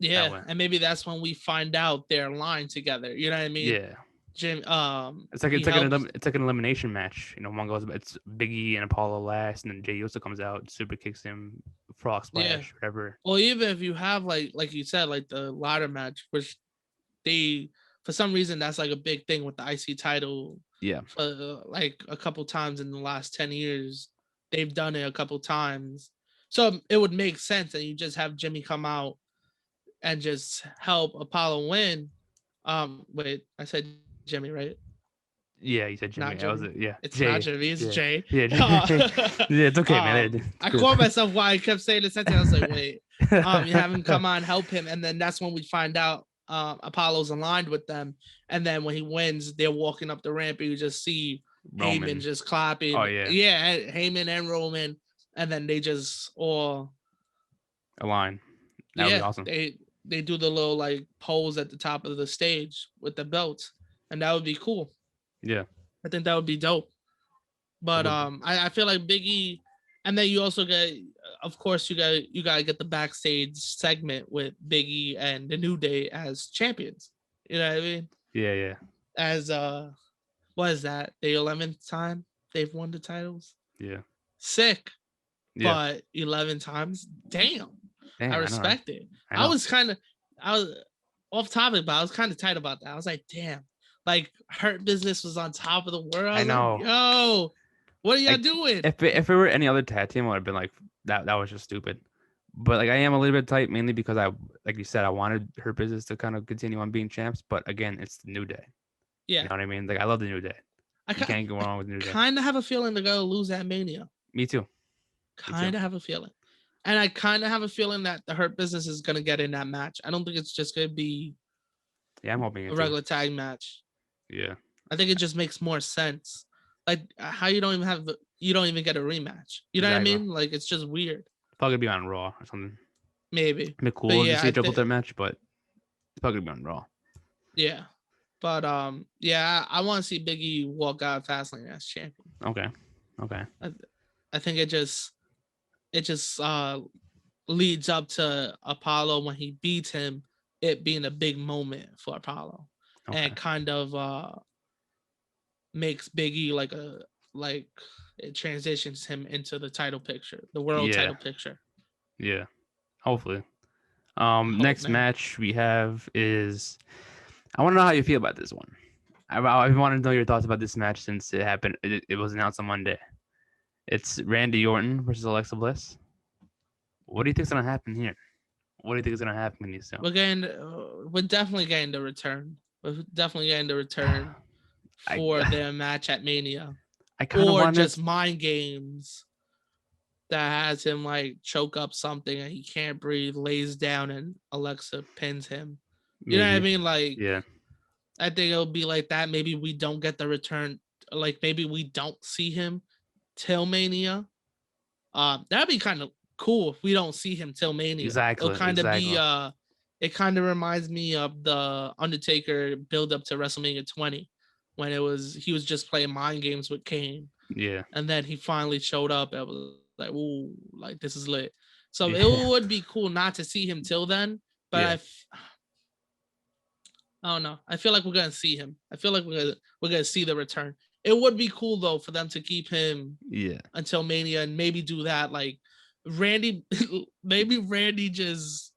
Yeah, and maybe that's when we find out they're aligned together. You know what I mean? Yeah. Jim, it's like an elimination match. You know, one goes, it's Big E and Apollo last, and then Jey Uso comes out, super kicks him, frog splash, whatever. Well, even if you have like you said, like the ladder match, which they for some reason that's like a big thing with the IC title. Yeah. Like a couple times in the last 10 years, they've done it a couple times. So it would make sense that you just have Jimmy come out and just help Apollo win. Wait, I said Jimmy, right? Yeah, you said Jimmy. It's Jay. Not Jimmy, it's Jay. Yeah, yeah, it's okay, man. I caught myself while I kept saying the sentence. I was like, wait. You have him come on, help him, and then that's when we find out Apollo's aligned with them. And then when he wins, they're walking up the ramp, and you just see Roman. Heyman just clapping. Oh yeah, yeah, Heyman and Roman, and then they just all align. That would be awesome. They do the little like pose at the top of the stage with the belts, and that would be cool. Yeah, I think that would be dope. But I feel like Big E, and then you also get, of course, you gotta get the backstage segment with Big E and the New Day as champions. You know what I mean? Yeah. As what is that? The 11th time they've won the titles. Yeah. Sick. Yeah. But 11 times, damn. I respect it. I was off topic, but I was kind of tight about that. I was like, damn, like Hurt Business was on top of the world. I know. Like, yo, what are y'all doing? If it were any other tag team, I would have been like, that was just stupid. But like I am a little bit tight, mainly because like you said, I wanted Hurt Business to kind of continue on being champs. But again, it's the New Day. Yeah. You know what I mean? Like I love the New Day. You can't go wrong with New Day. I kind of have a feeling they're going to lose at Mania. Me too. Kind of have a feeling. And I kind of have a feeling that the Hurt Business is going to get in that match. I don't think it's just going to be I'm hoping a regular tag match. Yeah. I think it just makes more sense. Like how you don't even get a rematch. You know what I mean? Like it's just weird. Probably be on Raw or something. Maybe. It'd be cool to see a triple threat match, but it's probably gonna be on Raw. Yeah. But I want to see Big E walk out of Fastlane as champion. Okay. I think it just leads up to Apollo when he beats him, it being a big moment for Apollo. Okay. And it kind of makes Big E it transitions him into the title picture, the world title picture. Yeah. Hopefully. Next match we have is, I want to know how you feel about this one. I want to know your thoughts about this match since it happened. It was announced on Monday. It's Randy Orton versus Alexa Bliss. What do you think is gonna happen here? What do you think is gonna happen in these? We're definitely getting the return. We're definitely getting the return for their match at Mania. Just mind games that has him like choke up something and he can't breathe, lays down, and Alexa pins him. You know what I mean? Like, yeah. I think it'll be like that. Maybe we don't get the return. Like, maybe we don't see him till Mania. That'd be kind of cool if we don't see him till Mania. Exactly. It'll kind of be it kind of reminds me of the Undertaker build up to WrestleMania 20 when he was just playing mind games with Kane. Yeah. And then he finally showed up. It was like, ooh, like this is lit. So it would be cool not to see him till then, but I don't know. I feel like we're gonna see him. I feel like we're gonna see the return. It would be cool though for them to keep him until Mania and maybe do that. Like Randy, maybe Randy just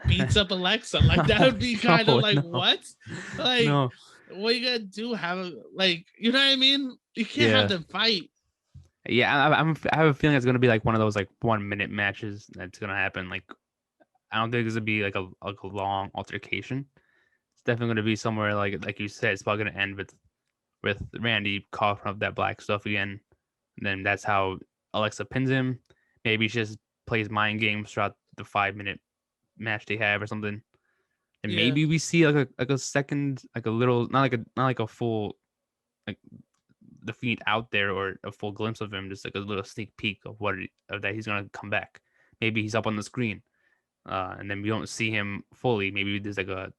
beats up Alexa. Like that would be kind of like what? Like what are you gonna do? Have you know what I mean? You can't have them fight. Yeah, I have a feeling it's gonna be like one of those like 1 minute matches that's gonna happen. Like I don't think there's gonna be like a long altercation. It's definitely gonna be somewhere like you said. It's probably gonna end with Randy coughing up that black stuff again. And then that's how Alexa pins him. Maybe she just plays mind games throughout the 5-minute match they have or something. And maybe we see like a second, like a little, not like a full, like the Fiend out there or a full glimpse of him, just like a little sneak peek of that he's gonna come back. Maybe he's up on the screen, and then we don't see him fully. Maybe there's like a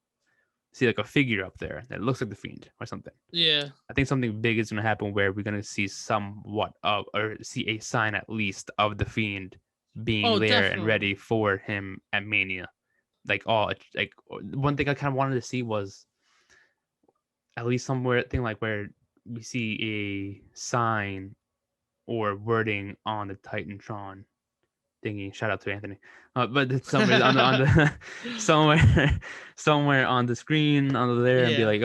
figure up there that looks like the Fiend or something. Yeah, I think something big is gonna happen where we're gonna see somewhat of, or see a sign at least of the Fiend being there and ready for him at Mania. Like one thing I kind of wanted to see was at least somewhere thing like where we see a sign or wording on the Titantron thingy. Shout out to Anthony. But it's somewhere on the somewhere on the screen under there and be like,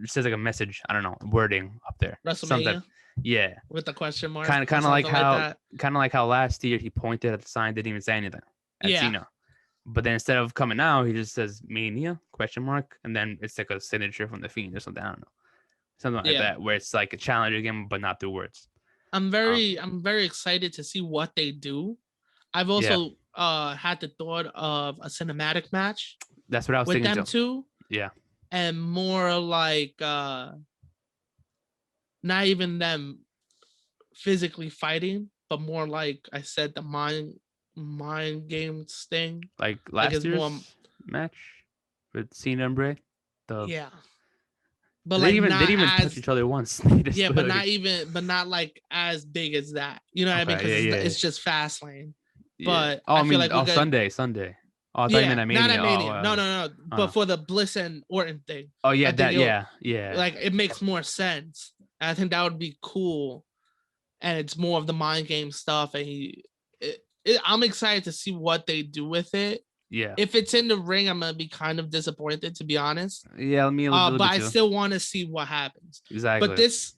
it says like a message. I don't know, wording up there. WrestleMania. Something. Yeah. With the question mark. Kind of like how last year he pointed at the sign, didn't even say anything at Cena. But then instead of coming out, he just says Mania ? And then it's like a signature from the Fiend or something. I don't know. Something like that, where it's like a challenge again, but not through words. I'm very excited to see what they do. I've also had the thought of a cinematic match. That's what I was thinking with them too. Yeah. And more like not even them physically fighting, but more like I said, the mind games thing. Like last year's match with Cena and Bray. But they didn't even touch each other once. But not like as big as that. You know what I mean? Because it's just Fastlane. But I feel like Sunday. Oh, I thought you meant at Mania. Not at Mania. No. But for the Bliss and Orton thing. Oh yeah, Like it makes more sense. And I think that would be cool. And it's more of the mind game stuff. And I'm excited to see what they do with it. Yeah. If it's in the ring, I'm gonna be kind of disappointed, to be honest. Yeah, me a little but bit I still want to see what happens. Exactly. But this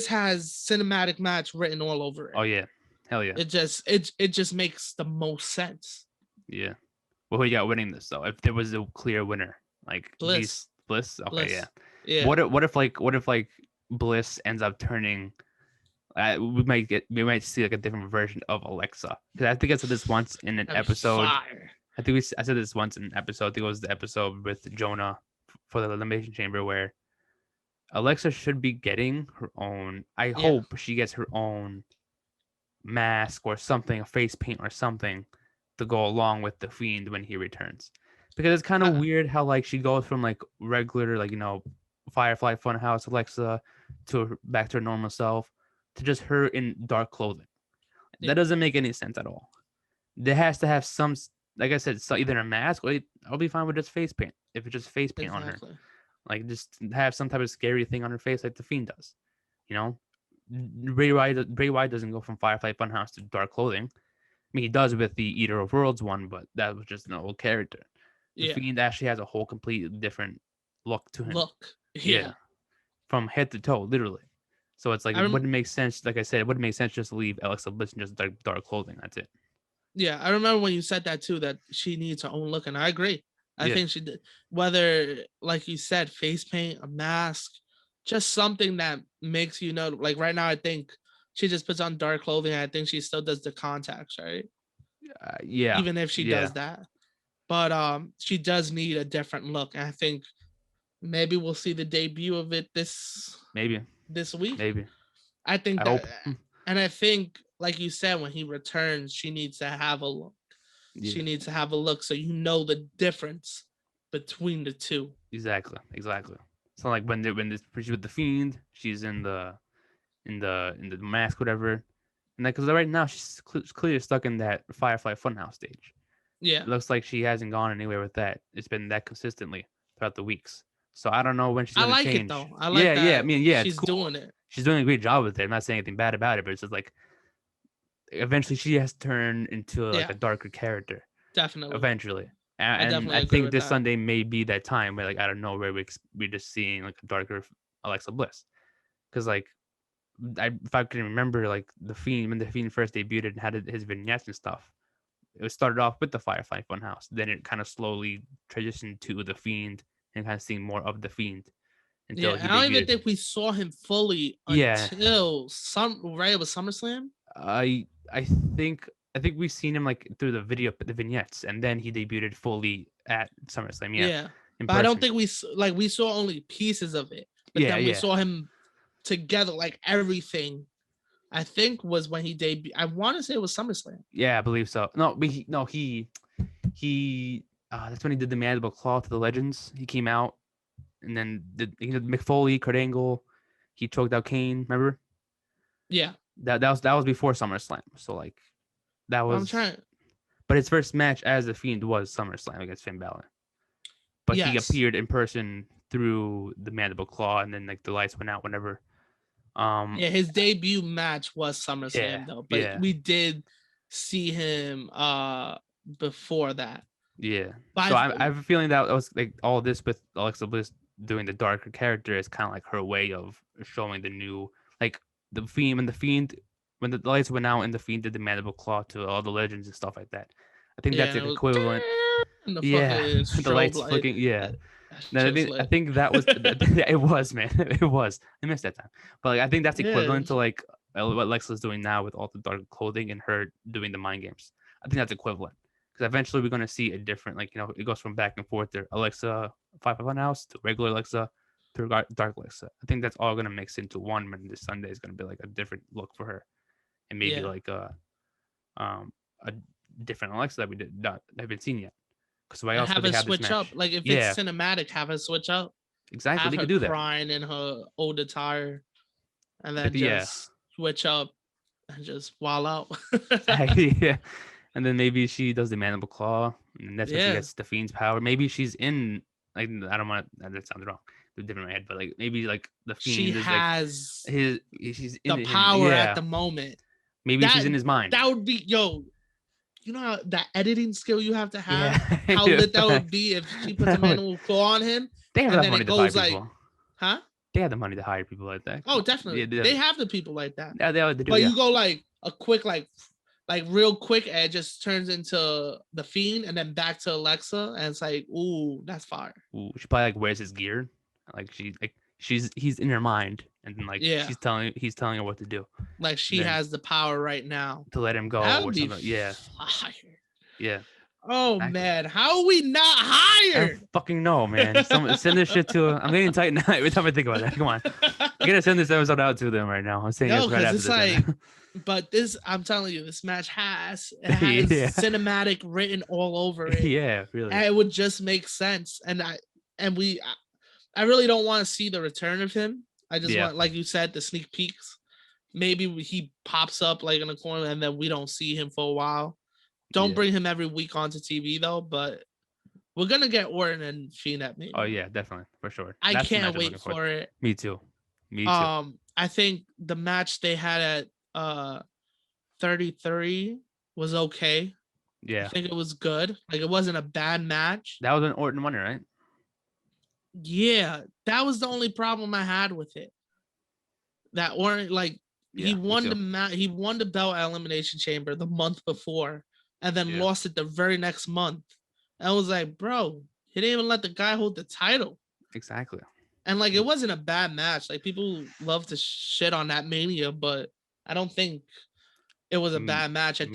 has cinematic match written all over it. Oh yeah, hell yeah. It just makes the most sense. Yeah. Well, who you got winning this though? If there was a clear winner, like Bliss. Bliss. Okay, Bliss. Yeah. Yeah. What if Bliss ends up turning? We might see like a different version of Alexa, because I think I said this once in an episode. Fire. I said this once in an episode. I think it was the episode with Jonah for the Elimination Chamber, where Alexa should be getting her own. I hope she gets her own mask or something, a face paint or something, to go along with the Fiend when he returns. Because it's kind of weird how like she goes from like regular, like, Firefly Funhouse Alexa to back to her normal self to just her in dark clothing. That doesn't make any sense at all. There has to have some, like I said, either a mask or I'll be fine with just face paint. If it's just face paint on her, like just have some type of scary thing on her face like the Fiend does. Bray Wyatt doesn't go from Firefly Funhouse to dark clothing. I mean, he does with the Eater of Worlds one, but that was just an old character. The Fiend actually has a whole completely different look to him. Yeah. From head to toe, literally. So it's like, it wouldn't make sense. Like I said, it wouldn't make sense just to leave Alexa Bliss in just dark clothing. That's it. Yeah, I remember when you said that too, that she needs her own look, and I agree. I think she did. Whether, like you said, face paint, a mask, just something that makes like right now, I think she just puts on dark clothing. I think she still does the contacts, right? Yeah. Even if she does that, but she does need a different look. And I think maybe we'll see the debut of it this week. Maybe. I think that, and I think, like you said, when he returns, she needs to have a look. Yeah. She needs to have a look so the difference between the two. Exactly. So like when she's with the Fiend, she's in the mask, whatever, and like because right now she's clearly stuck in that Firefly Funhouse stage. Yeah, it looks like she hasn't gone anywhere with that. It's been that consistently throughout the weeks. So I don't know when she's gonna change. I like it though. I like that. Yeah. I mean, yeah, she's doing it. She's doing a great job with it. I'm not saying anything bad about it, but it's just like eventually she has to turn into like a darker character. Definitely. Eventually. And I think this Sunday may be that time where, like, out of nowhere, we're just seeing like a darker Alexa Bliss. Because, like, if I can remember, like, when the Fiend first debuted and had his vignettes and stuff, it started off with the Firefly Funhouse. Then it kind of slowly transitioned to the Fiend and kind of seeing more of the Fiend. I don't even think we saw him fully until it was SummerSlam. I think we've seen him like through the vignettes, and then he debuted fully at SummerSlam. Yeah. But I don't think we saw only pieces of it. But then we saw him together, like everything. I think was when he debuted. I want to say it was SummerSlam. Yeah, I believe so. He that's when he did the mandible claw to the Legends. He came out, and then he did McFoley, Kurt Angle. He choked out Kane. Remember? Yeah. That was before SummerSlam. So like. That was, but his first match as the Fiend was SummerSlam against Finn Balor. But he appeared in person through the mandible claw, and then like the lights went out whenever. His debut match was SummerSlam though, but we did see him before that. Yeah, but so I have a feeling that was like all this with Alexa Bliss doing the darker character is kind of like her way of showing the new, like the Fiend. When the lights went out and the Fiend did the mandible claw to all the Legends and stuff like that, I think that's an equivalent. The lights flicking. Yeah, I think that was it was, man. It was. I missed that time, but like, I think that's equivalent to like what Lexa's doing now with all the dark clothing and her doing the mind games. I think that's equivalent because eventually we're gonna see a different, like, it goes from back and forth to Alexa 5 House to regular Alexa to dark Alexa. I think that's all gonna mix into one. And this Sunday is gonna be like a different look for her. And maybe like a different Alexa that haven't seen yet. Because why else have would they it switch up? Like if it's cinematic, have it switch up. Exactly, they could do that. Crying in her old attire, and then just switch up and just wall out. Yeah, and then maybe she does the mandible claw, and that's when she gets the Fiend's power. Maybe she's in, like, I don't want to. That sounds wrong. Different in my head, but like maybe like the Fiend has like she's in the power at the moment. Maybe she's in his mind. That would be you know how that editing skill you have to have, how lit that would be if she puts a manual claw on him. They have that money to hire people. Huh? They have the money to hire people like that. Oh, definitely. They have the people like that. Yeah, they do. But you go like a quick, like real quick, and it just turns into the Fiend, and then back to Alexa, and it's like, ooh, that's fire. Ooh, she probably like wears his gear, like he's in her mind, and then like he's telling her what to do. Like she has the power right now to let him go or something. Yeah. Fire. Yeah. Oh man, how are we not hired? I don't fucking know, man. Send this shit to. I'm getting tight now every time I think about that. Come on, I'm gonna send this episode out to them right now. I'm saying this right after this. Like, but this, I'm telling you, this match has cinematic written all over it. Yeah, really. And it would just make sense. And I really don't want to see the return of him. I just want, like you said, the sneak peeks. Maybe he pops up like in a corner, and then we don't see him for a while. Don't bring him every week onto TV though, but we're gonna get Orton and Fiend at me. Oh yeah, definitely, for sure. I can't wait for it. Me too. I think the match they had at 33 was okay. Yeah. I think it was good. Like it wasn't a bad match. That was an Orton winner, right? Yeah, that was the only problem I had with it. That Orton, like he won he won the belt at Elimination Chamber the month before. And then lost it the very next month. I was like, bro, he didn't even let the guy hold the title. Exactly. And like, it wasn't a bad match. Like people love to shit on that Mania, but I don't think it was a bad match. I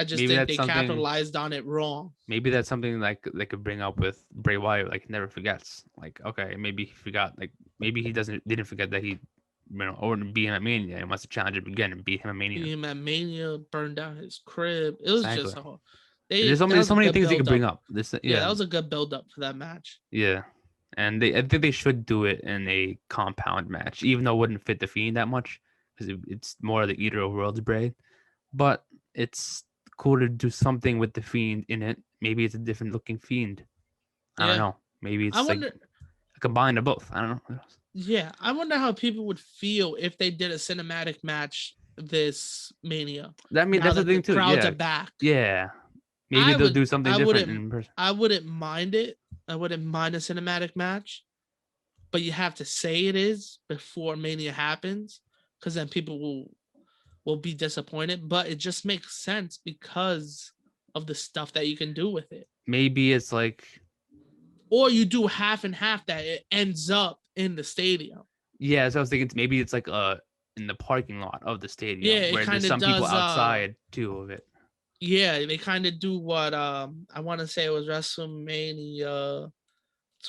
just think they capitalized on it wrong. Maybe that's something like they could bring up with Bray Wyatt, like never forgets. Like, okay, maybe he forgot. Like maybe he didn't forget that he, or beat him at Mania and wants to challenge him again and beat him at Mania. Beat him at Mania, burned down his crib. It was just a whole. There's so many things they could bring up. That was a good build up for that match. Yeah, and I think they should do it in a compound match, even though it wouldn't fit the Fiend that much because it's more of the Eater of Worlds Bray. But it's cool to do something with the Fiend in it. Maybe it's a different looking Fiend. I don't know. Maybe it's a combine of both. I don't know. Yeah, I wonder how people would feel if they did a cinematic match this Mania. That's the thing too. Crowds are back. Yeah, maybe they'll do something different in person. I wouldn't mind it. I wouldn't mind a cinematic match, but you have to say it is before Mania happens, because then people will be disappointed. But it just makes sense because of the stuff that you can do with it. Maybe it's like, or you do half and half that it ends up in the stadium. Yeah, so I was thinking maybe it's like in the parking lot of the stadium where there's some people outside too of it. Yeah, they kind of do what I want to say it was WrestleMania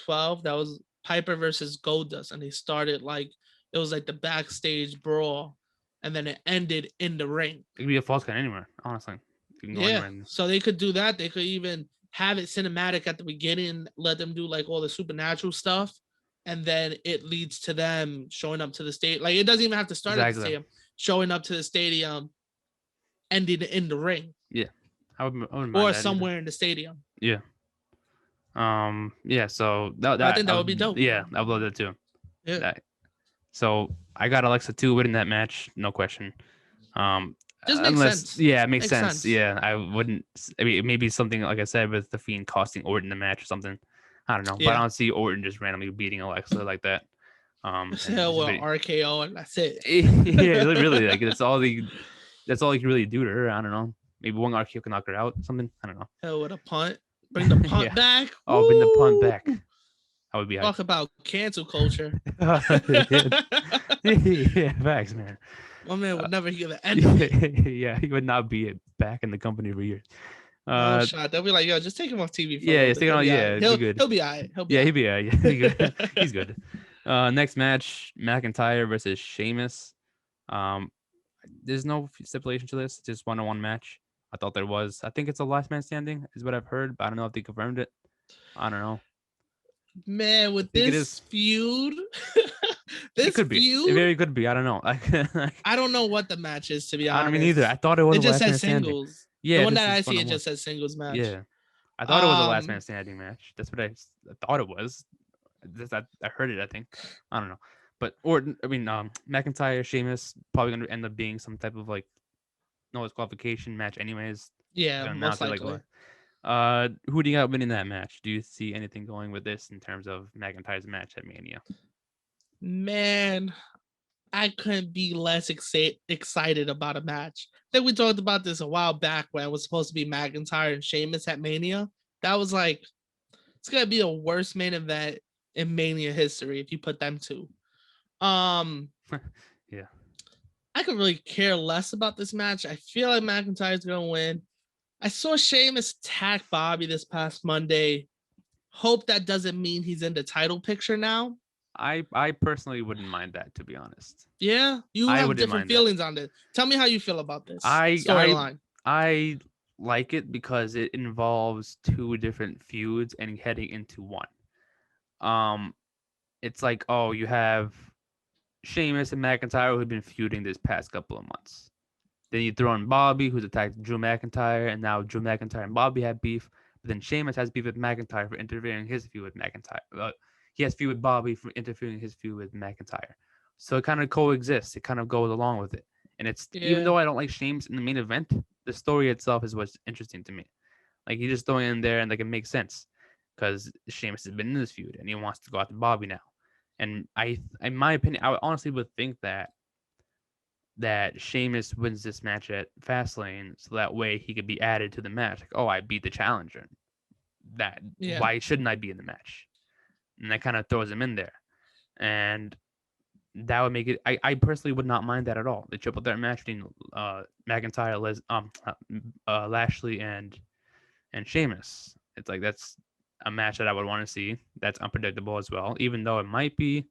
12. That was Piper versus Goldust, and they started like it was like the backstage brawl, and then it ended in the ring. It could be a false count anywhere, honestly. So they could do that. They could even have it cinematic at the beginning, let them do like all the supernatural stuff. And then it leads to them showing up to the stadium. Like it doesn't even have to start at the stadium. Showing up to the stadium, ending in the ring. Yeah, I wouldn't mind or that somewhere in the stadium. Yeah. Yeah. So I think that would be dope. Yeah, I would love that too. Yeah. So I got Alexa 2 winning that match, no question. Just makes sense. Yeah, it makes sense. Yeah, I wouldn't. I mean, maybe something like I said with the Fiend costing Orton the match or something. I don't know, but I don't see Orton just randomly beating Alexa like that. RKO and that's it. Yeah, really, like that's all he can really do to her. I don't know. Maybe one RKO can knock her out. Something. I don't know. Hell with a punt. Bring the punt back. Oh, bring the punt back. I would be. Talk about cancel culture. Yeah, facts, man. My man would never hear the end of it. Yeah, he would not be back in the company for years. Shot. They'll be like, yo, just take him off TV. He'll be He'll be all right. He'll be all right. He's good. He's good. Next match, McIntyre versus Sheamus. There's no stipulation to this. It's just 1-on-1 match. I thought there was. I think it's a last man standing is what I've heard, but I don't know if they confirmed it. I don't know. Man, with this feud, it could be. It very could be. I don't know. I don't know what the match is, to be honest. I don't mean either. I thought it was. It just says singles. Standing. Yeah, the one that I see, it just says singles match. Yeah, I thought it was a last man standing match. That's what I thought it was. I heard it. I think. I don't know. But McIntyre, Sheamus probably going to end up being some type of like no disqualification match, anyways. Yeah, most likely. Who do you got winning that match? Do you see anything going with this in terms of McIntyre's match at Mania? Man, I couldn't be less excited about a match. I think we talked about this a while back when it was supposed to be McIntyre and Sheamus at Mania. That was like, it's gonna be a worst main event in Mania history if you put them two. Yeah. I could really care less about this match. I feel like McIntyre's gonna win. I saw Sheamus attack Bobby this past Monday. Hope that doesn't mean he's in the title picture now. I personally wouldn't mind that, to be honest. Yeah, you have different feelings on this. Tell me how you feel about this storyline. I like it because it involves two different feuds and heading into one. It's like, oh, you have Sheamus and McIntyre who've been feuding this past couple of months. Then you throw in Bobby, who's attacked Drew McIntyre, and now Drew McIntyre and Bobby have beef. But then Sheamus has beef with McIntyre for interfering in his feud with McIntyre. He has feud with Bobby for interfering in his feud with McIntyre. So it kind of coexists. It kind of goes along with it. And it's even though I don't like Sheamus in the main event, the story itself is what's interesting to me. Like, you just throw it in there and like it makes sense because Sheamus has been in this feud and he wants to go after Bobby now. And in my opinion, I honestly would think that Sheamus wins this match at Fastlane, so that way he could be added to the match. Like, oh, I beat the challenger. Why shouldn't I be in the match? And that kind of throws him in there, and that would make it. I personally would not mind that at all. The triple threat match between McIntyre, Lashley, and Sheamus. It's like that's a match that I would want to see. That's unpredictable as well, even though it might be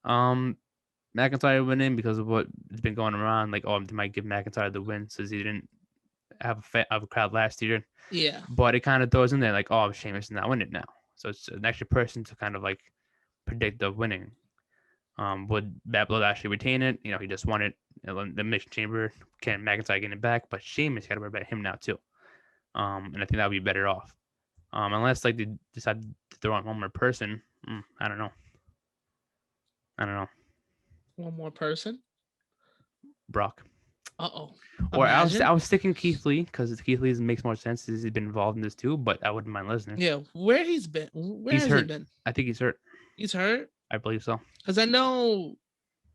McIntyre winning because of what's been going around. Like, oh, they might give McIntyre the win since he didn't have a crowd last year. Yeah. But it kind of throws in there like, oh, Sheamus is not winning now. So it's an extra person to kind of like predict the winning. Would Bad Blood actually retain it? You know, he just won it in the Elimination Chamber. Can McIntyre get it back? But Sheamus got to worry about him now too. And I think that would be better off. Unless like they decide to throw on one more person. I don't know. One more person? Brock. Uh-oh. Or I was sticking Keith Lee because Keith Lee makes more sense since he's been involved in this too, but I wouldn't mind listening. Yeah, where he's been? He's hurt. He been? I think he's hurt. He's hurt? I believe so. Because I know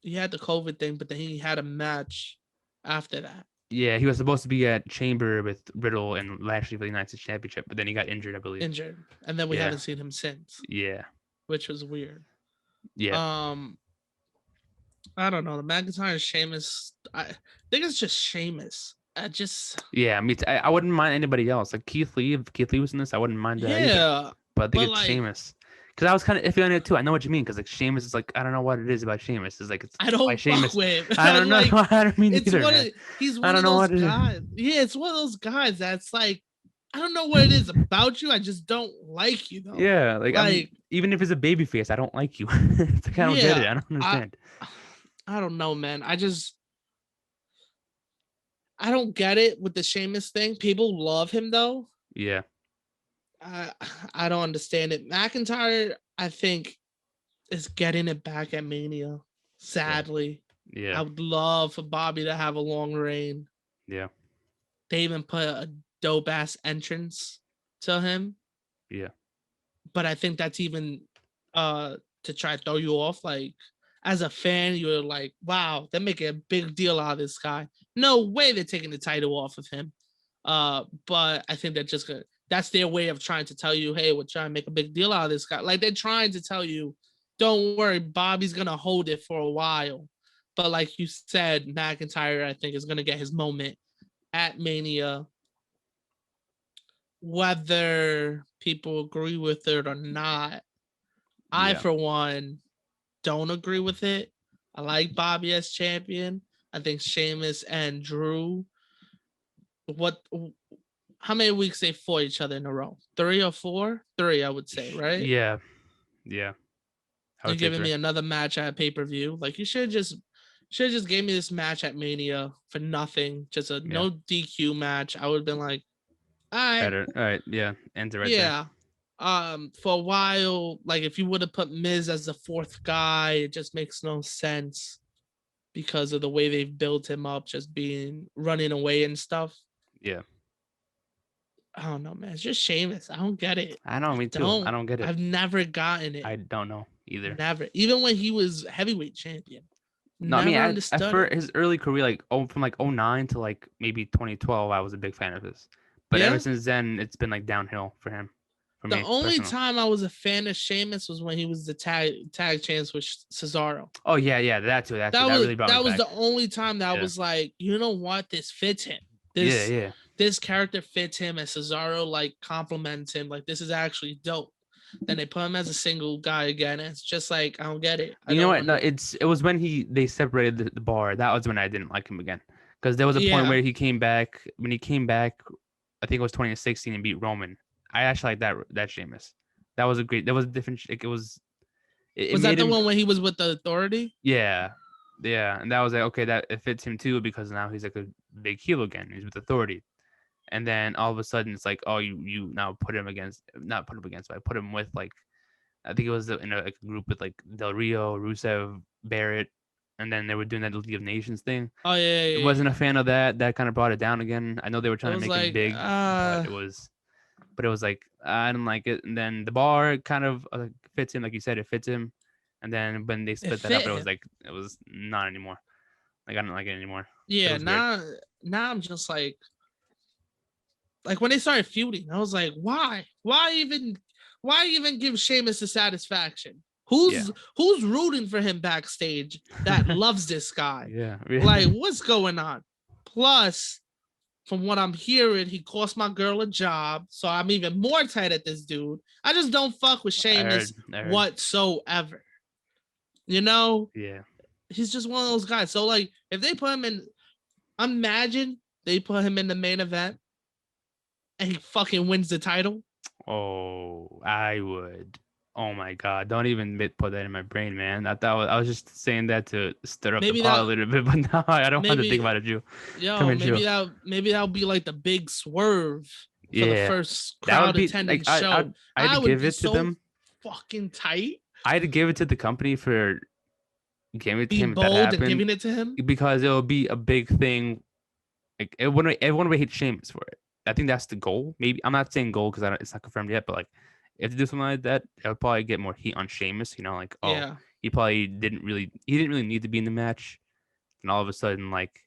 he had the COVID thing, but then he had a match after that. Yeah, he was supposed to be at Chamber with Riddle and Lashley for the United States Championship, but then he got injured, I believe. And then we haven't seen him since. Yeah. Which was weird. Yeah. I don't know. The McIntyre and Sheamus, I think it's just Sheamus. Yeah, I wouldn't mind anybody else. Like Keith Lee, if Keith Lee was in this, I wouldn't mind that either. But I think it's Sheamus. Because I was kind of iffy on it too. I know what you mean. Because like Sheamus is like, I don't know what it is about Sheamus. It's like I don't Sheamus. With. I don't know. Like, I don't mean either. He's one of those guys. Yeah, it's one of those guys that's like, I don't know what it is about you. I just don't like you though. Yeah, like even if it's a baby face, I don't like you. It's like, I don't get it. I don't understand. I don't know, man. I don't get it with the Sheamus thing. People love him though. Yeah. I don't understand it. McIntyre, I think, is getting it back at Mania. Sadly. Yeah. I would love for Bobby to have a long reign. Yeah. They even put a dope ass entrance to him. Yeah. But I think that's even to try to throw you off. Like, as a fan, you're like, wow, they're making a big deal out of this guy. No way they're taking the title off of him. But I think that's their way of trying to tell you, hey, we're trying to make a big deal out of this guy. Like, they're trying to tell you, don't worry, Bobby's going to hold it for a while. But like you said, McIntyre, I think, is going to get his moment at Mania. Whether people agree with it or not, I, for one, don't agree with it. I like Bobby as champion. I think Sheamus and Drew, how many weeks they fought each other in a row? 3 or 4? 3, I would say, right? Yeah. Yeah. You're giving me another match at pay-per-view. Like, you should just gave me this match at Mania for nothing. Just a no DQ match. I would have been like, all right. Better. All right. Yeah. Ends it right there. Yeah. For a while, like, if you would have put Miz as the 4th guy, it just makes no sense because of the way they've built him up, just running away and stuff. Yeah. I don't know, man. It's just Sheamus. I don't get it. I know, me too. I don't get it. I've never gotten it. I don't know either. Never. Even when he was heavyweight champion. No, I mean, at his early career, like from like 2009 to like maybe 2012, I was a big fan of his. But ever since then, it's been like downhill for him. The only time I was a fan of Sheamus was when he was the tag champs with Cesaro. Oh yeah, that too. That was the only time that I was like, you know what, this fits him. This character fits him, and Cesaro like compliments him. Like, this is actually dope. Then they put him as a single guy again, and it's just like, I don't get it. You know what? No, it was when they separated the bar. That was when I didn't like him again, because there was a point where he came back. When he came back, I think it was 2016 and beat Roman. I actually like that Sheamus. That was a different. Was that the one when he was with the Authority? Yeah, and that was like, okay, that it fits him too, because now he's like a big heel again. He's with Authority, and then all of a sudden it's like, oh, you now put him but I put him with, like, I think it was in a group with like Del Rio, Rusev, Barrett, and then they were doing that League of Nations thing. Oh yeah. I wasn't a fan of that. That kind of brought it down again. I know they were trying to make it big, but it was like, I didn't like it. And then the bar kind of fits him, like you said, it fits him. And then when they split that up, it was not anymore. Like, I don't like it anymore. Yeah, now I'm just like when they started feuding, I was like, why? Why even give Sheamus the satisfaction? Who's rooting for him backstage that loves this guy? Yeah. Like, what's going on? Plus, from what I'm hearing, he cost my girl a job, so I'm even more tight at this dude. I just don't fuck with Sheamus whatsoever. You know? Yeah. He's just one of those guys. So, like, if they put him in, imagine they put him in the main event and he fucking wins the title. Oh, I would. Oh my God! Don't even put that in my brain, man. I was just saying that to stir up the pot a little bit, but now I don't want to think about it, Drew. Maybe that'll be like the big swerve for the first crowd attendance show. I'd give it to them. Fucking tight. I'd give it to the company for giving it to him. Being bold and giving it to him, because it'll be a big thing. Like, everyone would hate Sheamus for it. I think that's the goal. Maybe I'm not saying goal because it's not confirmed yet, but like, if they do something like that, it would probably get more heat on Sheamus. You know, like, he probably didn't really need to be in the match, and all of a sudden, like,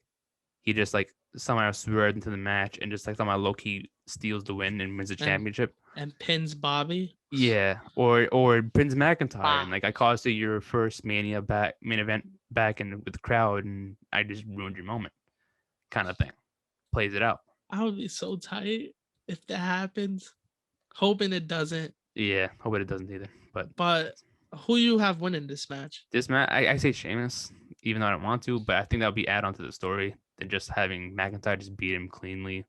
he just like somehow swerved into the match and just like somehow low key steals the win and wins the championship and pins Bobby. Yeah, or pins McIntyre, and like, I caused your first main event back in with the crowd, and I just ruined your moment, kind of thing. Plays it out. I would be so tight if that happens. Hoping it doesn't. Yeah, hoping it doesn't either. But who you have winning this match? This match, I say Sheamus, even though I don't want to, but I think that would be add on to the story than just having McIntyre just beat him cleanly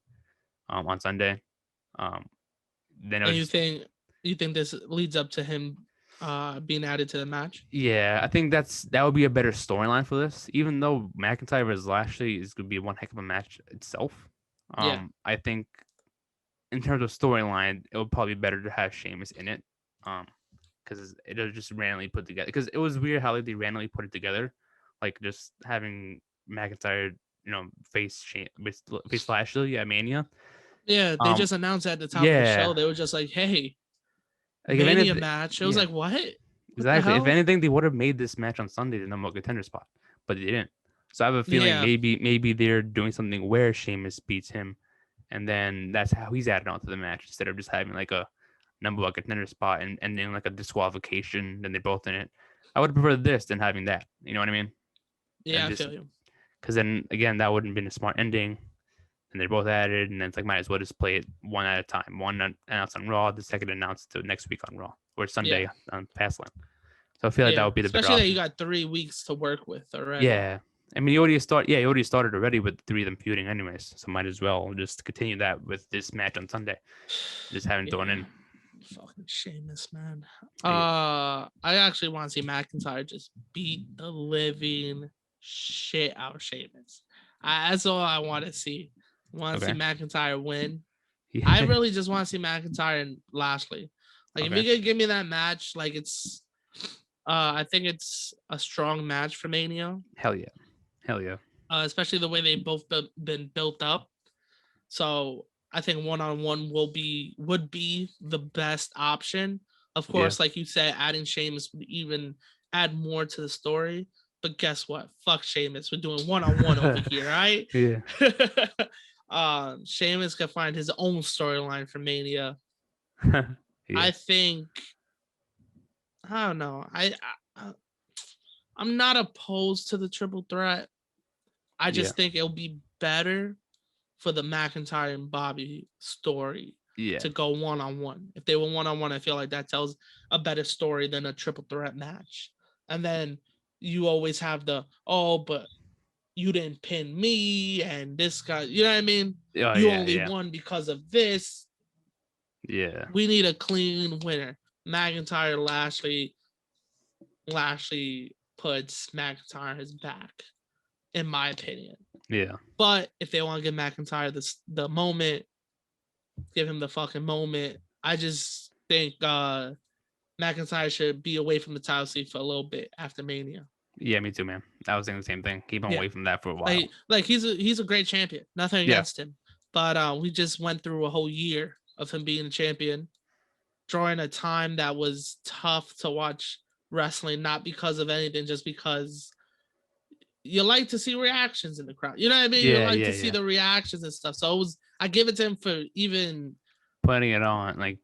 on Sunday. Then you think this leads up to him being added to the match? Yeah, I think that would be a better storyline for this. Even though McIntyre versus Lashley is going to be one heck of a match itself. I think in terms of storyline, it would probably be better to have Sheamus in it, because it'll just randomly put together. Because it was weird how they randomly put it together, like just having McIntyre, face Lashley at Mania. Yeah, they just announced at the top of the show. They were just like, "Hey, Mania match." It was like, "What?" Exactly. If anything, they would have made this match on Sunday the number one contender spot, but they didn't. So I have a feeling maybe they're doing something where Sheamus beats him, and then that's how he's added on to the match instead of just having like a number one contender spot and then like a disqualification, then they're both in it. I would prefer this than having that. You know what I mean? Yeah, I feel you. Because then again, that wouldn't have been a smart ending, and they're both added, and then it's like, might as well just play it one at a time. One announced on Raw, the second announced to next week on Raw, or Sunday on Fastlane. So I feel like that would be the better option. Especially that you got 3 weeks to work with already. Yeah. I mean, you already started already with 3 of them feuding anyways, so might as well just continue that with this match on Sunday. Just having thrown in. Fucking Sheamus, man. I actually want to see McIntyre just beat the living shit out of Sheamus. That's all I want to see. I want to see McIntyre win. Yeah. I really just want to see McIntyre and Lashley. Like, if you could give me that match, like, it's I think it's a strong match for Mania. Hell yeah. Especially the way they both been built up. So I think one-on-one would be the best option. Of course, like you said, adding Sheamus would even add more to the story. But guess what? Fuck Sheamus. We're doing one-on-one over here, right? Yeah. Sheamus can find his own storyline for Mania. I think. I don't know. I'm not opposed to the triple threat. I just think it'll be better for the McIntyre and Bobby story to go one-on-one. If they were one-on-one, I feel like that tells a better story than a triple threat match. And then you always have but you didn't pin me and this guy, you know what I mean? You only won because of this. Yeah. We need a clean winner. McIntyre, Lashley puts McIntyre his back, in my opinion. Yeah. But if they want to give McIntyre the moment, give him the fucking moment. I just think McIntyre should be away from the title seat for a little bit after Mania. Yeah, me too, man. I was thinking the same thing. Keep him away from that for a while. Like he's a great champion. Nothing against him. But we just went through a whole year of him being a champion during a time that was tough to watch wrestling, not because of anything, just because you like to see reactions in the crowd. You know what I mean? You like to see the reactions and stuff. So I give it to him for even putting it on, like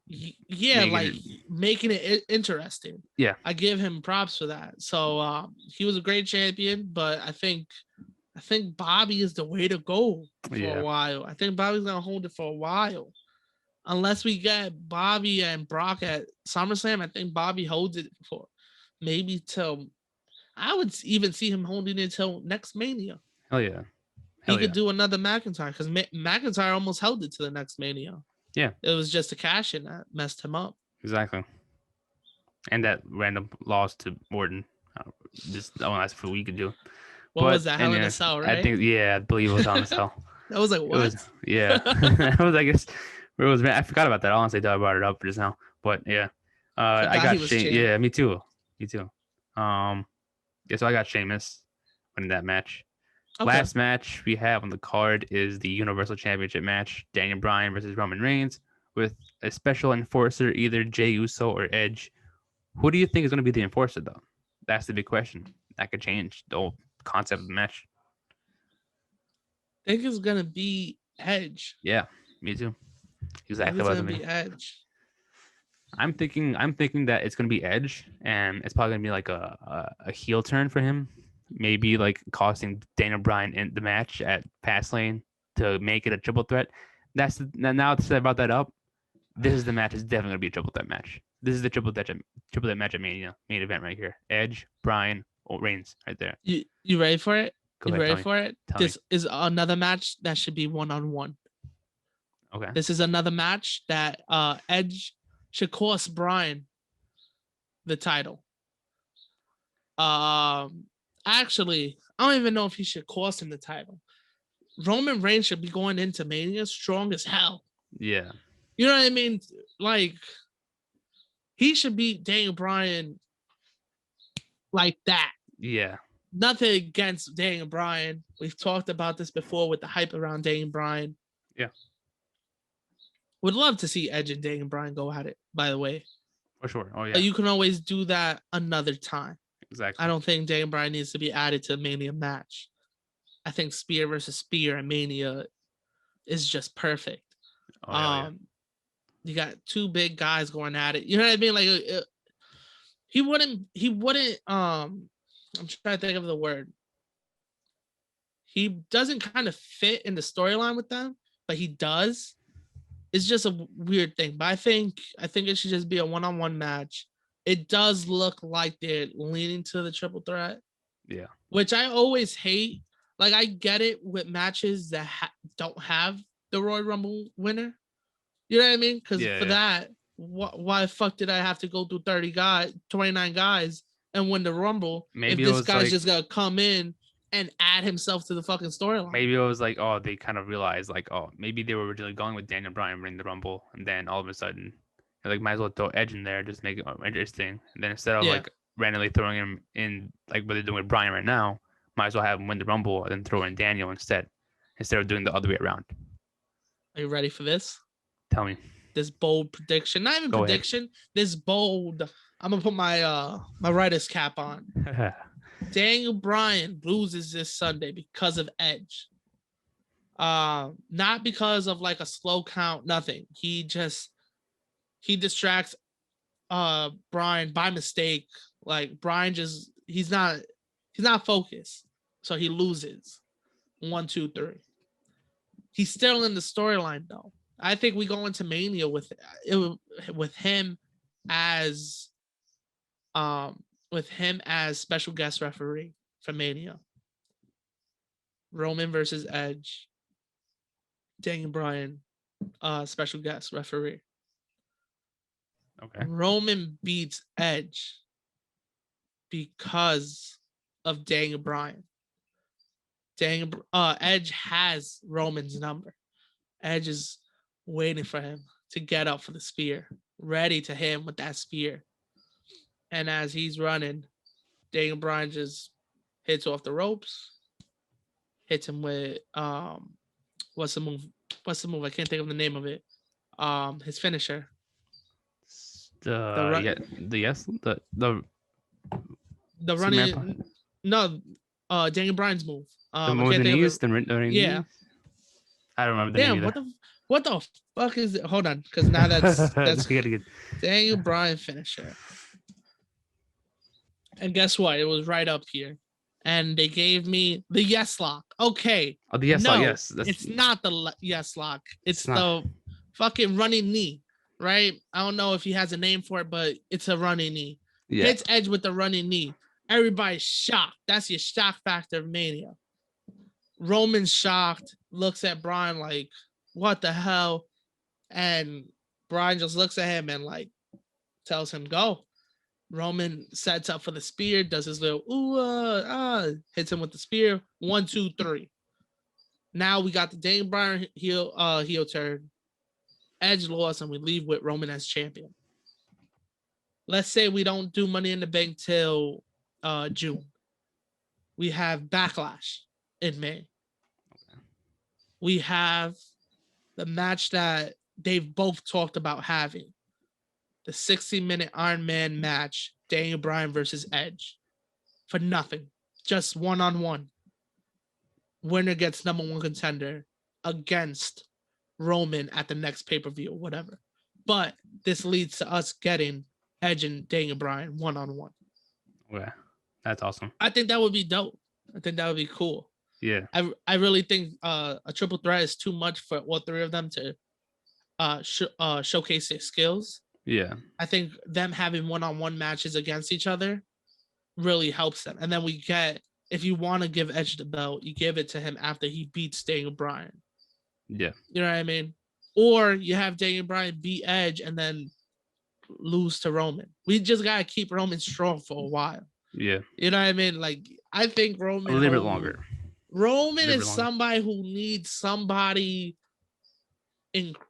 making it interesting. Yeah, I give him props for that. So he was a great champion, but I think Bobby is the way to go for a while. I think Bobby's gonna hold it for a while. Unless we get Bobby and Brock at SummerSlam, I think Bobby holds it for maybe till. I would even see him holding it till next Mania. Hell yeah. He could do another McIntyre because McIntyre almost held it to the next Mania. Yeah. It was just a cash in that messed him up. Exactly. And that random loss to Orton. Just lasted for a week or two. What was that? Hell in a Cell, right? I believe it was Hell in a Cell. That was like, what? It was, I guess, I forgot about that. Honestly, I brought it up just now. But yeah. I got Sheamus. Yeah, me too. So I got Sheamus winning that match. Okay. Last match we have on the card is the Universal Championship match, Daniel Bryan versus Roman Reigns, with a special enforcer, either Jey Uso or Edge. Who do you think is going to be the enforcer, though? That's the big question. That could change the whole concept of the match. I think it's going to be Edge. Yeah, me too. Exactly what I mean. Edge. I'm thinking that it's going to be Edge, and it's probably going to be like a heel turn for him. Maybe like costing Daniel Bryan in the match at Fastlane to make it a triple threat. Now that I brought that up, this is the match. It's definitely going to be a triple threat match. This is the triple threat match at Mania, main event right here. Edge, Bryan, Reigns right there. You ready for it? Ready for it? This is another match that should be one-on-one. Okay. This is another match that Edge should cost Bryan the title. Actually, I don't even know if he should cost him the title. Roman Reigns should be going into Mania strong as hell. Yeah. You know what I mean? Like, he should beat Daniel Bryan like that. Yeah. Nothing against Daniel Bryan. We've talked about this before with the hype around Daniel Bryan. Yeah. Would love to see Edge and Daniel Bryan go at it, by the way. For sure. Oh, yeah. But you can always do that another time. Exactly. I don't think Daniel Bryan needs to be added to a Mania match. I think Spear versus Spear and Mania is just perfect. Oh, yeah. You got two big guys going at it. You know what I mean? Like he wouldn't I'm trying to think of the word. He doesn't kind of fit in the storyline with them, but he does. It's just a weird thing. But I think it should just be a one-on-one match. It does look like they're leaning to the triple threat. Yeah. Which I always hate. Like, I get it with matches that don't have the Royal Rumble winner. You know what I mean? Because that, why the fuck did I have to go through 29 guys and win the Rumble? Maybe if this guy's just going to come in and add himself to the fucking storyline. Maybe it was like, they kind of realized, like, maybe they were originally going with Daniel Bryan winning the Rumble. And then all of a sudden, like, might as well throw Edge in there, just make it interesting. And then instead of like randomly throwing him in, like what they're doing with Bryan right now, might as well have him win the Rumble and then throw in Daniel instead of doing the other way around. Are you ready for this? Tell me. This bold prediction. Not even prediction. Ahead. This bold. I'm gonna put my my writer's cap on. Daniel Bryan loses this Sunday because of Edge. Not because of like a slow count, nothing. He distracts Bryan by mistake. Like Bryan he's not focused. So he loses. 1, 2, 3. He's still in the storyline though. I think we go into Mania with him as special guest referee for Mania. Roman versus Edge. Daniel Bryan, special guest referee. Okay. Roman beats Edge because of Daniel Bryan. Edge has Roman's number. Edge is waiting for him to get up for the spear, ready to hit him with that spear. And as he's running, Daniel Bryan just hits off the ropes, hits him with what's the move? I can't think of the name of it. His finisher. The running. No, Daniel Bryan's move. The move the knees. Yeah. I don't remember the name either. What the fuck is it? Hold on, because now that's Daniel Bryan finisher. And guess what? It was right up here. And they gave me the yes lock. Okay. Oh, the yes lock, yes. It's not the yes lock. It's the fucking running knee, right? I don't know if he has a name for it, but it's a running knee. Yeah. Hits Edge with the running knee. Everybody's shocked. That's your shock factor of Mania. Roman's shocked, looks at Bryan like, what the hell? And Bryan just looks at him and like tells him, go. Roman sets up for the spear, does his little hits him with the spear. 1, 2, 3. Now we got the Daniel Bryan heel turn. Edge lost, and we leave with Roman as champion. Let's say we don't do Money in the Bank till June. We have Backlash in May. We have the match that they've both talked about having. The 60-minute Iron Man match, Daniel Bryan versus Edge. For nothing. Just one-on-one. Winner gets number 1 contender against Roman at the next pay-per-view or whatever. But this leads to us getting Edge and Daniel Bryan one-on-one. Yeah, that's awesome. I think that would be dope. I think that would be cool. Yeah. I really think a triple threat is too much for all three of them to showcase their skills. Yeah. I think them having one-on-one matches against each other really helps them. And then we get, if you want to give Edge the belt, you give it to him after he beats Daniel Bryan. Yeah. You know what I mean? Or you have Daniel Bryan beat Edge and then lose to Roman. We just got to keep Roman strong for a while. Yeah. You know what I mean? Like, I think Roman... A little bit longer. Roman is somebody who needs somebody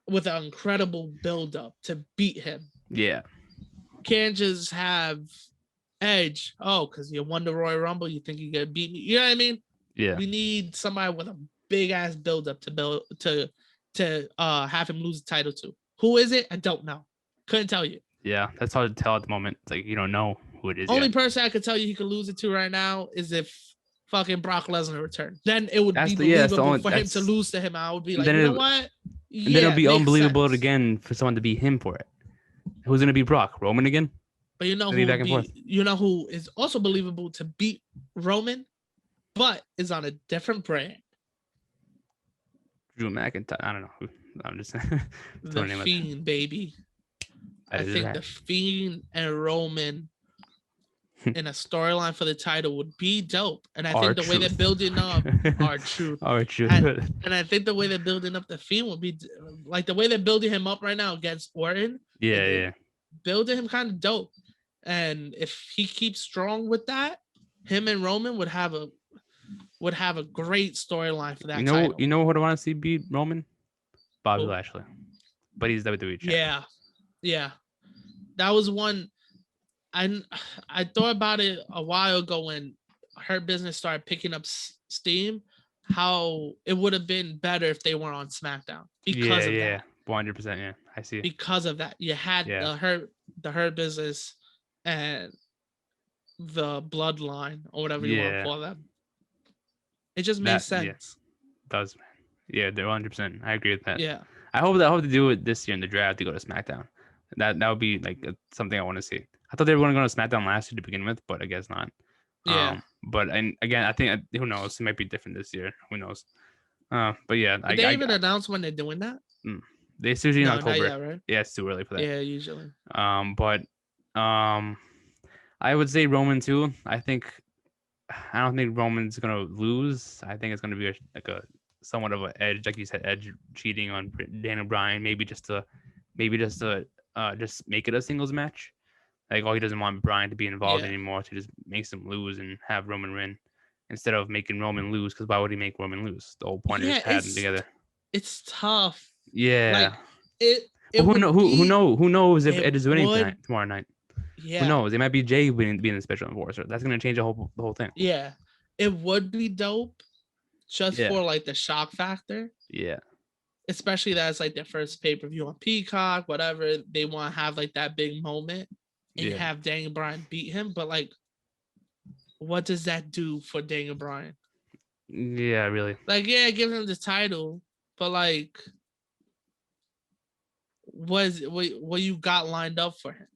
with an incredible build-up to beat him. Yeah. Can't just have Edge. Oh, because you won the Royal Rumble, you think you can beat me. You know what I mean? Yeah. We need somebody with a big-ass build-up to have him lose the title to. Who is it? I don't know. Couldn't tell you. Yeah, that's hard to tell at the moment. It's like, you don't know who it is. Only person I could tell you he could lose it to right now is if fucking Brock Lesnar returned. Then it would be believable for him to lose to him. I would be like, you know what? And then it'll be unbelievable again for someone to beat him for it. Who's going to beat Brock? Roman again? But you know who is also believable to beat Roman, but is on a different brand? Drew McIntyre. I don't know. I'm just the Fiend, baby. I think the Fiend and Roman in a storyline for the title would be dope. And I think the way they're building up R-Truth. And I think the way they're building up the Fiend would be like the way they're building him up right now against Orton. Yeah. Building him kind of dope. And if he keeps strong with that, him and Roman would have a great storyline for that title. You know what I want to see beat Roman? Bobby Lashley. But he's WWE champion. Yeah. That was one. I thought about it a while ago when Hurt Business started picking up steam. how it would have been better if they were on SmackDown because of that. 100%. Yeah, I see. Because of that, you had the Hurt Business and the Bloodline or whatever you want to call them. It just makes sense. Yeah, it does, man. Yeah, they're 100%. I agree with that. Yeah. I hope to do it this year in the draft to go to SmackDown. That would be like something I want to see. I thought they were going to go to SmackDown last year to begin with, but I guess not. Yeah. But again, I think who knows? It might be different this year. Who knows? But yeah, did they even announce when they're doing that? They usually in October. Not yet, right? Yeah, it's too early for that. Yeah, usually. But I would say Roman too. I don't think Roman's gonna lose. I think it's gonna be a somewhat of an edge, like you said, Edge cheating on Daniel Bryan, maybe just to just make it a singles match. Like, he doesn't want Bryan to be involved anymore, so just makes him lose and have Roman win instead of making Roman lose. Because why would he make Roman lose? The whole point is had them together. It's tough. Yeah. Like, who knows if Edge is winning tomorrow night? Yeah. Who knows? It might be Jay being the special enforcer. That's gonna change the whole thing. Yeah. It would be dope just for like the shock factor. Yeah. Especially that it's like their first pay-per-view on Peacock, whatever. They want to have like that big moment and have Daniel Bryan beat him. But like, what does that do for Daniel Bryan? Yeah, really. Like, give him the title, but like, what you got lined up for him?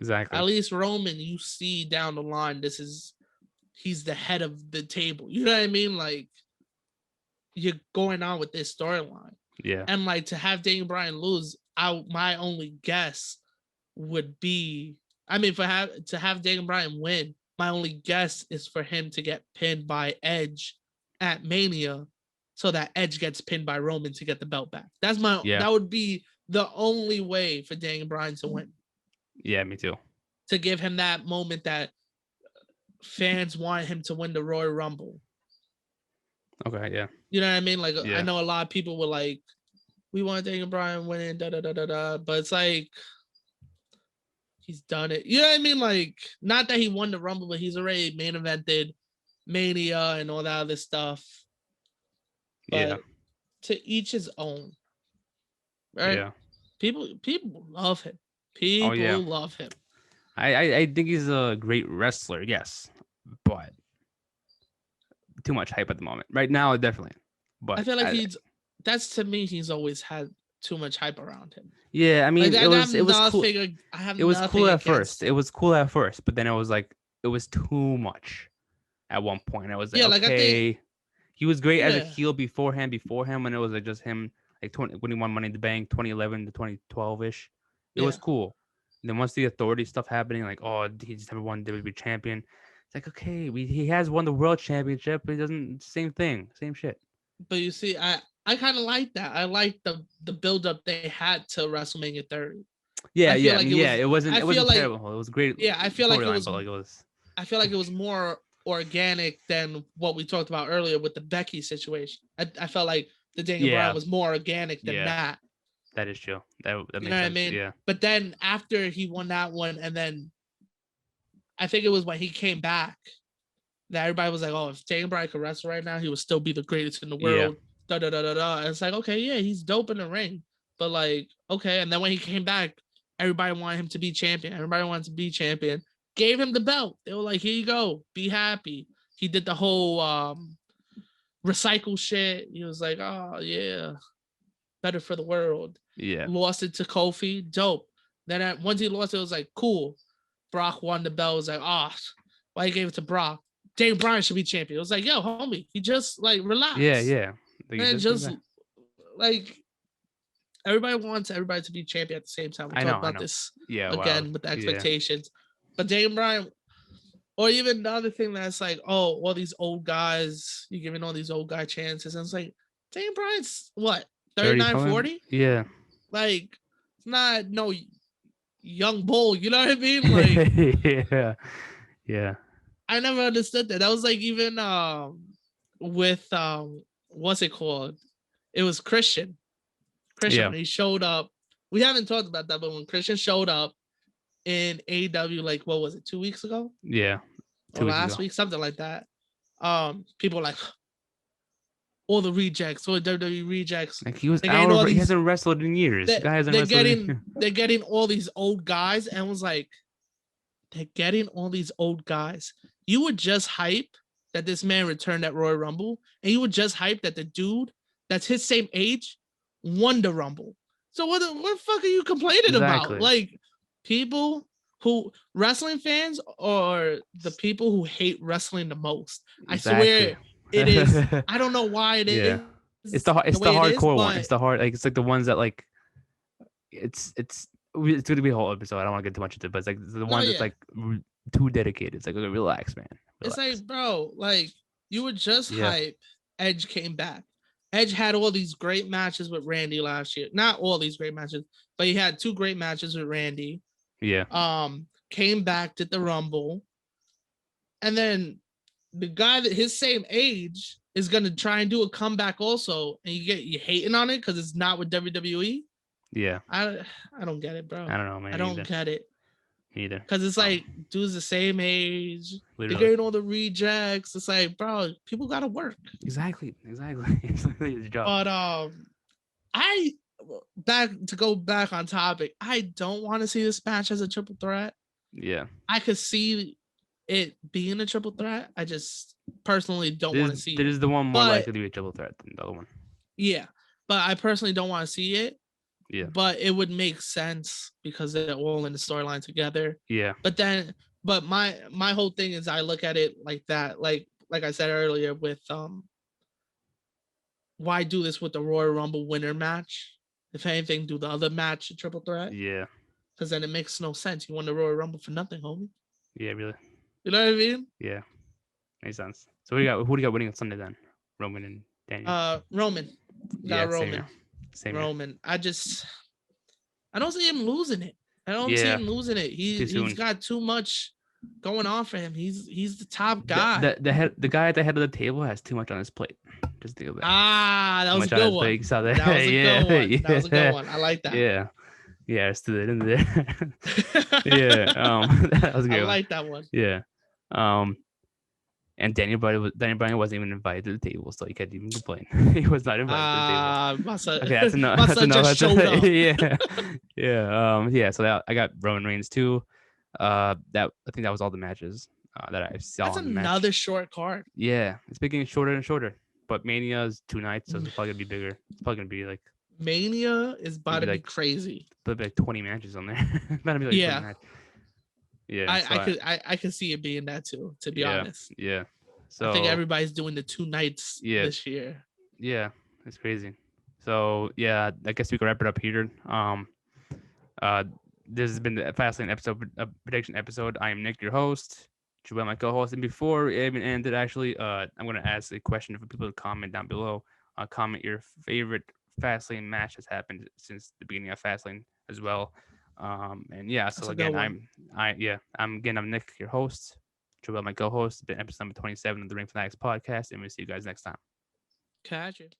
Exactly. At least Roman, you see down the line, he's the head of the table. You know what I mean? Like, you're going on with this storyline. Yeah. And like, to have Daniel Bryan lose, my only guess would be, to have Daniel Bryan win, my only guess is for him to get pinned by Edge at Mania, so that Edge gets pinned by Roman to get the belt back. That would be the only way for Daniel Bryan to win. Yeah, me too. To give him that moment that fans want him to win the Royal Rumble. Okay, yeah. You know what I mean? Like, I know a lot of people were like, we want Daniel Bryan winning, but it's like, he's done it. You know what I mean? Like, not that he won the Rumble, but he's already main evented Mania and all that other stuff. But to each his own. Right? Yeah. People love him. People love him. I think he's a great wrestler, yes, but too much hype at the moment. Right now, definitely. But I feel like he's always had too much hype around him. Yeah, I mean, like, it was cool. It was cool at first. It was cool at first, but then it was like it was too much at one point. I was like, okay. Like, I think, he was great as a heel beforehand when it was like just him, like when he won Money in the Bank 2011 to 2012 ish. It was cool. And then once the authority stuff happening, like, he just never won WWE champion. It's like, okay, he has won the world championship, but he doesn't. Same thing, same shit. But you see, I kind of like that. I like the build up they had to WrestleMania 30. Yeah. It wasn't terrible. It was great. Yeah, I feel like it was. I feel like it was more organic than what we talked about earlier with the Becky situation. I felt like the Daniel Bryan was more organic than that. That is true. That makes sense. You know what I mean? Yeah. But then after he won that one, and then I think it was when he came back that everybody was like, "Oh, if Daniel Bryan could wrestle right now, he would still be the greatest in the world." Yeah. And it's like, okay, yeah, he's dope in the ring, but like, okay. And then when he came back, everybody wanted him to be champion. Everybody wanted to be champion. Gave him the belt. They were like, "Here you go. Be happy." He did the whole recycle shit. He was like, "Oh yeah, better for the world." Yeah. Lost it to Kofi. Dope. Then once he lost it, was like, cool. Brock won the belt. It was like, why you gave it to Brock? Daniel Bryan should be champion. It was like, yo, homie, he just like relax. Yeah. And just like everybody wants everybody to be champion at the same time. We talked about this again with the expectations. But Daniel Bryan, or even the other thing that's like, all these old guys, you're giving all these old guy chances. And it's like, Daniel Bryan's what? 39, 40? Yeah. Like, it's not no young bull, you know what I mean? Like, yeah. I never understood that. That was like even with what's it called? It was Christian. When he showed up. We haven't talked about that, but when Christian showed up in AEW, like, what was it, 2 weeks ago? Yeah. Or last week, something like that. People were like, all the rejects, all the WWE rejects. Like he was out. He hasn't wrestled in years. They're getting all these old guys, and was like, they're getting all these old guys. You would just hype that this man returned at Royal Rumble, and you would just hype that the dude that's his same age won the Rumble. So what the fuck are you complaining about? Like, people who wrestling fans are the people who hate wrestling the most. I swear it is. I don't know why it is. It's the hardcore one. It's the hard, like, it's like the ones that, like, it's gonna be a whole episode. I don't want to get too much into it, but it's like the one that's like too dedicated. It's like, okay, relax, man. Relax. It's like, bro, like, you were just hype. Edge came back. Edge had all these great matches with Randy last year. Not all these great matches, but he had 2 great matches with Randy. Yeah. Came back, did the Rumble, and then the guy that his same age is gonna try and do a comeback also, and you hating on it because it's not with WWE. Yeah. I don't get it, bro. I don't know, man. I don't get it. Either. Because it's like, dude's the same age. They're getting all the rejects. It's like, bro, people gotta work. Exactly. It's his job. But to go back on topic, I don't want to see this match as a triple threat. Yeah. I could see it being a triple threat. I just personally don't want to see it. This is the one more likely to be a triple threat than the other one. Yeah. But I personally don't want to see it. Yeah. But it would make sense because they're all in the storyline together. Yeah. But my whole thing is I look at it like that. Like I said earlier with why do this with the Royal Rumble winner match? If anything, do the other match a triple threat. Yeah. Because then it makes no sense. You won the Royal Rumble for nothing, homie. Yeah, really. You know what I mean? Yeah. Makes sense. So who do you got winning on Sunday then? Roman and Daniel? Roman. Roman. Same Roman. Here. I don't see him losing it. I don't see him losing it. He's got too much going on for him. He's the top guy. The guy at the head of the table has too much on his plate. Just think of that. That was a good one. That was a good one. I like that. Yeah, I stood it in there. That was a good. I like that one. Yeah. And Daniel Bryan wasn't even invited to the table, so he can't even complain. He was not invited to the table. Okay, that's enough. That's enough. Yeah. So I got Roman Reigns too. I think that was all the matches that I saw. That's another short card. Yeah, it's getting shorter and shorter. But Mania is 2 nights, so it's probably gonna be bigger. It's probably gonna be like Mania is about to be crazy. There'll be like 20 matches on there. About to be like 20 matches. Yeah, I could see it being that too. To be honest. Yeah. So I think everybody's doing the 2 nights this year. Yeah, it's crazy. So yeah, I guess we can wrap it up here. This has been the Fastlane episode, prediction episode. I am Nick, your host. Joel, my co-host, and before it even ended, actually, I'm gonna ask a question for people to comment down below. Comment your favorite Fastlane match has happened since the beginning of Fastlane as well. And yeah, so again, I'm Nick, your host. Joel, my co-host. It's been episode number 27 of the Ring Fanatics Podcast, and we'll see you guys next time. Catch it.